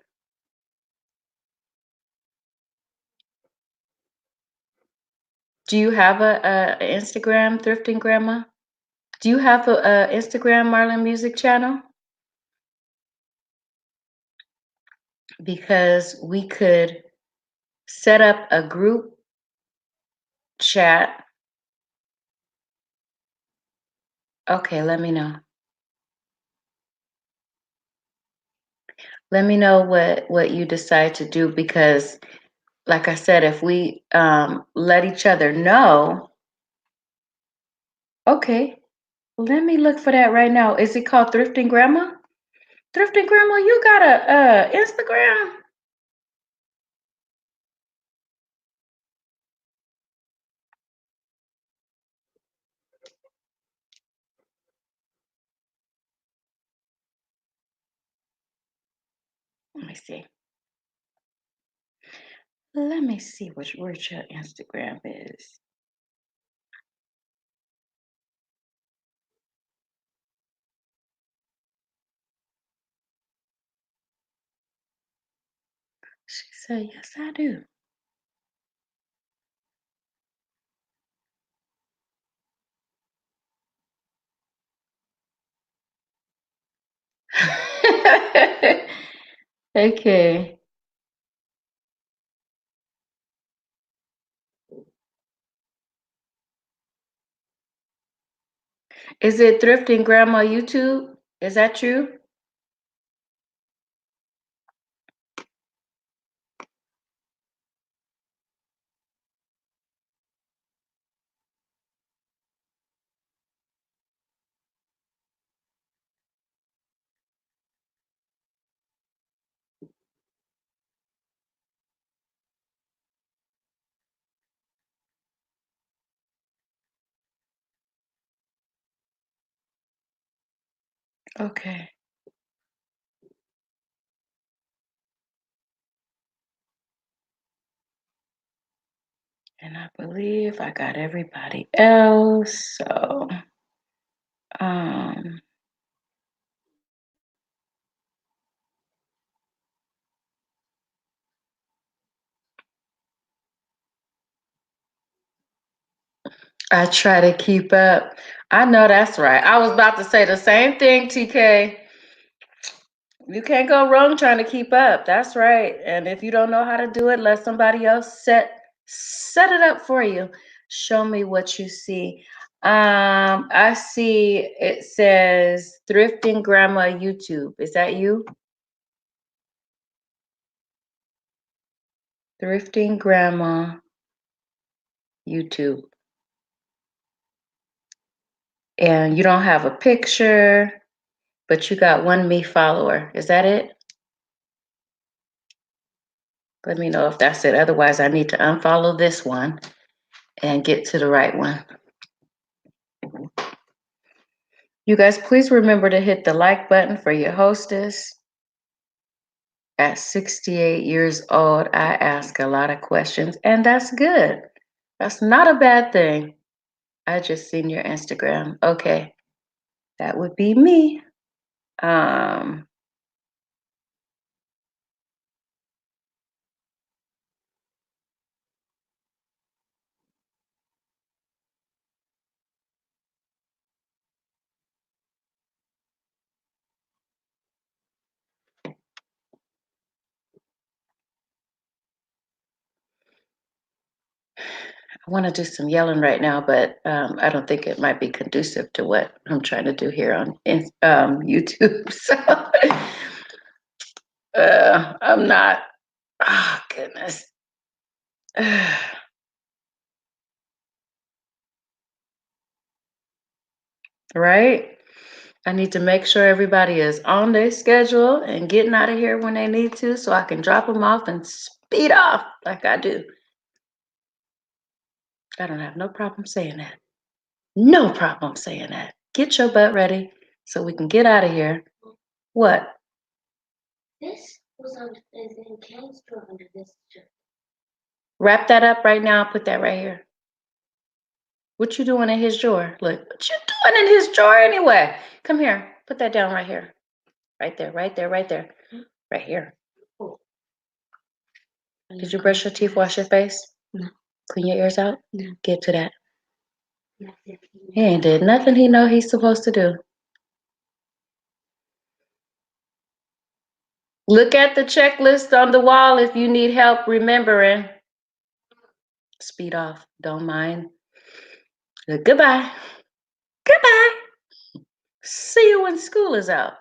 Do you have a Instagram, Thrifting Grandma? Do you have a Instagram Marlin Music channel? Because we could set up a group chat. Okay, let me know. Let me know what you decide to do because, like I said, if we let each other know, okay. Let me look for that right now. Is it called Thrifting Grandma? Thrifting Grandma, you got a Instagram? Let me see. Let me see which where your Instagram is. She said, yes, I do. Okay. Is it Thrifting Grandma YouTube? Is that true? Okay. And I believe I got everybody else. So um I try to keep up. I know that's right. I was about to say the same thing, TK. You can't go wrong trying to keep up. That's right. And if you don't know how to do it, let somebody else set it up for you. Show me what you see. I see it says Thrifting Grandma YouTube. Is that you? Thrifting Grandma YouTube. And you don't have a picture, but you got one me follower. Is that it? Let me know if that's it. Otherwise, I need to unfollow this one and get to the right one. You guys, please remember to hit the like button for your hostess. At 68 years old, I ask a lot of questions, and that's good. That's not a bad thing. I just seen your Instagram. Okay, that would be me. Um, I want to do some yelling right now, but I don't think it might be conducive to what I'm trying to do here on YouTube. So I'm not. Oh, goodness. Right? I need to make sure everybody is on their schedule and getting out of here when they need to so I can drop them off and speed off like I do. I don't have no problem saying that. No problem saying that. Get your butt ready so we can get out of here. What? This was under the can's drawer under this shirt. Wrap that up right now. Put that right here. What you doing in his drawer? Look, what you doing in his drawer anyway? Come here. Put that down right here. Right there, right there, right there. Right here. Did you brush your teeth, wash your face? No. Clean your ears out? No. Get to that. He ain't did nothing he know he's supposed to do. Look at the checklist on the wall if you need help remembering. Speed off. Don't mind. Goodbye. Goodbye. See you when school is out.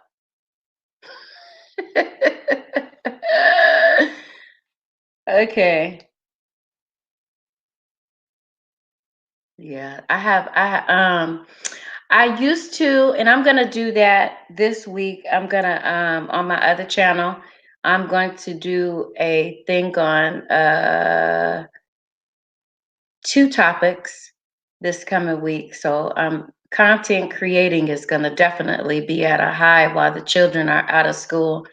Okay. Yeah, I used to, and I'm gonna do that this week. I'm gonna on my other channel, I'm going to do a thing on 2 topics this coming week. So content creating is gonna definitely be at a high while the children are out of school.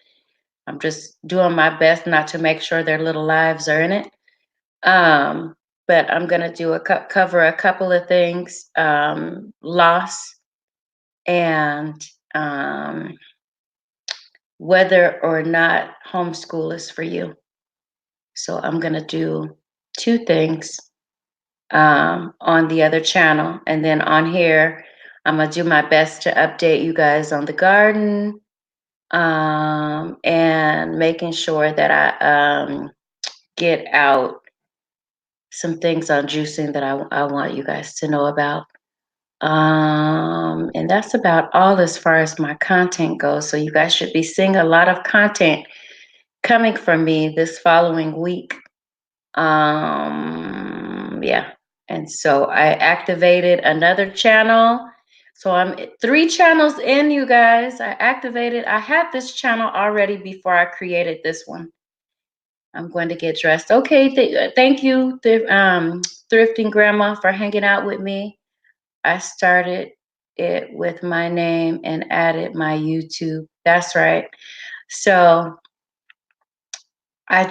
I'm just doing my best not to make sure their little lives are in it. But I'm gonna do cover a couple of things, loss and whether or not homeschool is for you. So I'm gonna do 2 things on the other channel, and then on here, I'm gonna do my best to update you guys on the garden, and making sure that I get out some things on juicing that I want you guys to know about. And that's about all as far as my content goes. So you guys should be seeing a lot of content coming from me this following week. Yeah. And so I activated another channel. So I'm 3 channels in, you guys. I had this channel already before I created this one. I'm going to get dressed. Okay, thank you, Thrifting Grandma, for hanging out with me. I started it with my name and added my YouTube. That's right. So I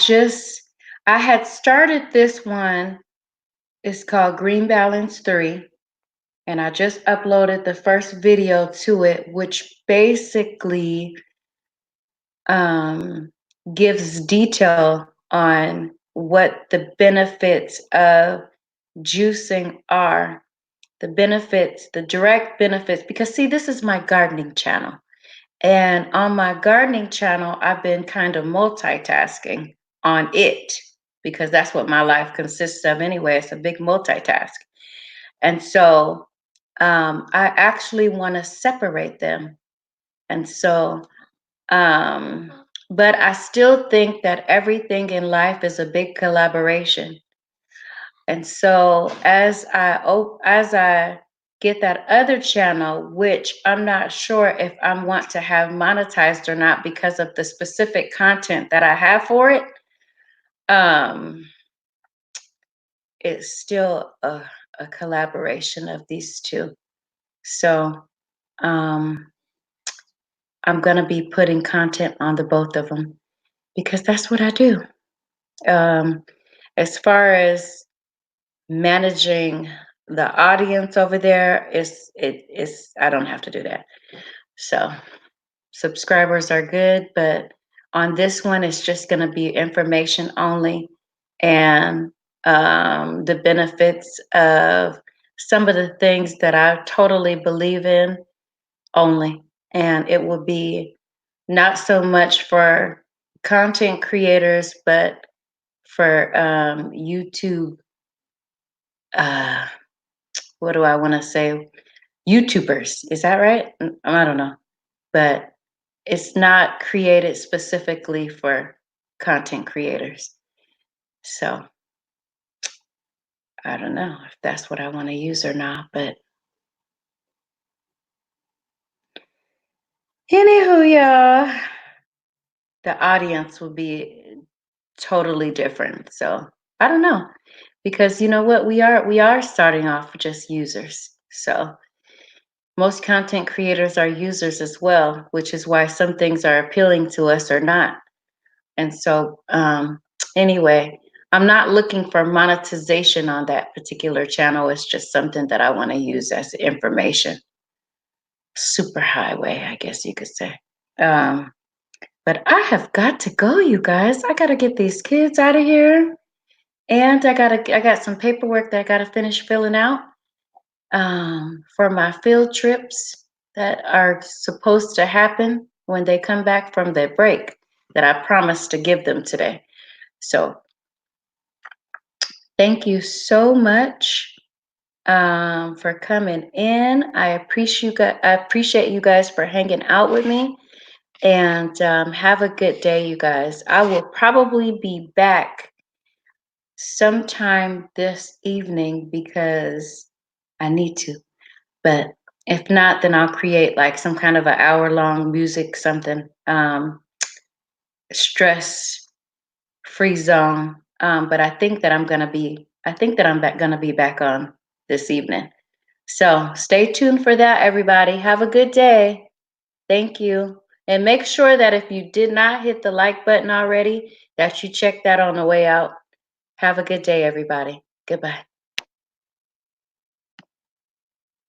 had started this one. It's called Green Balance 3. And I just uploaded the first video to it, which basically gives detail on what the benefits of juicing are. The benefits, the direct benefits, because see, this is my gardening channel. And on my gardening channel, I've been kind of multitasking on it because that's what my life consists of anyway. It's a big multitask. And so I actually want to separate them. And so, but I still think that everything in life is a big collaboration. And so as I get that other channel, which I'm not sure if I want to have monetized or not because of the specific content that I have for it, Um, it's still a collaboration of these two. So um, I'm going to be putting content on the both of them because that's what I do. Um, as far as managing the audience over there, is I don't have to do that. So subscribers are good, but on this one, it's just going to be information only and the benefits of some of the things that I totally believe in only. And it will be not so much for content creators, but for YouTube. Uh, what do I want to say? YouTubers. Is that right? I don't know. But it's not created specifically for content creators. So I don't know if that's what I want to use or not. But anywho, y'all, the audience will be totally different. So I don't know. Because you know what? We are starting off with just users. So most content creators are users as well, which is why some things are appealing to us or not. And so, anyway, I'm not looking for monetization on that particular channel. It's just something that I want to use as information. Super highway, I guess you could say. Um, but I have got to go, you guys. I gotta get these kids out of here. And I got some paperwork that I gotta finish filling out for my field trips that are supposed to happen when they come back from their break that I promised to give them today. So thank you so much for coming in. I appreciate you guys for hanging out with me. And have a good day, you guys. I will probably be back sometime this evening because I need to. But if not, then I'll create like some kind of an hour-long music, something stress free zone. But I think that gonna be back on this evening. So stay tuned for that, everybody. Have a good day. Thank you. And make sure that if you did not hit the like button already, that you check that on the way out. Have a good day, everybody. Goodbye.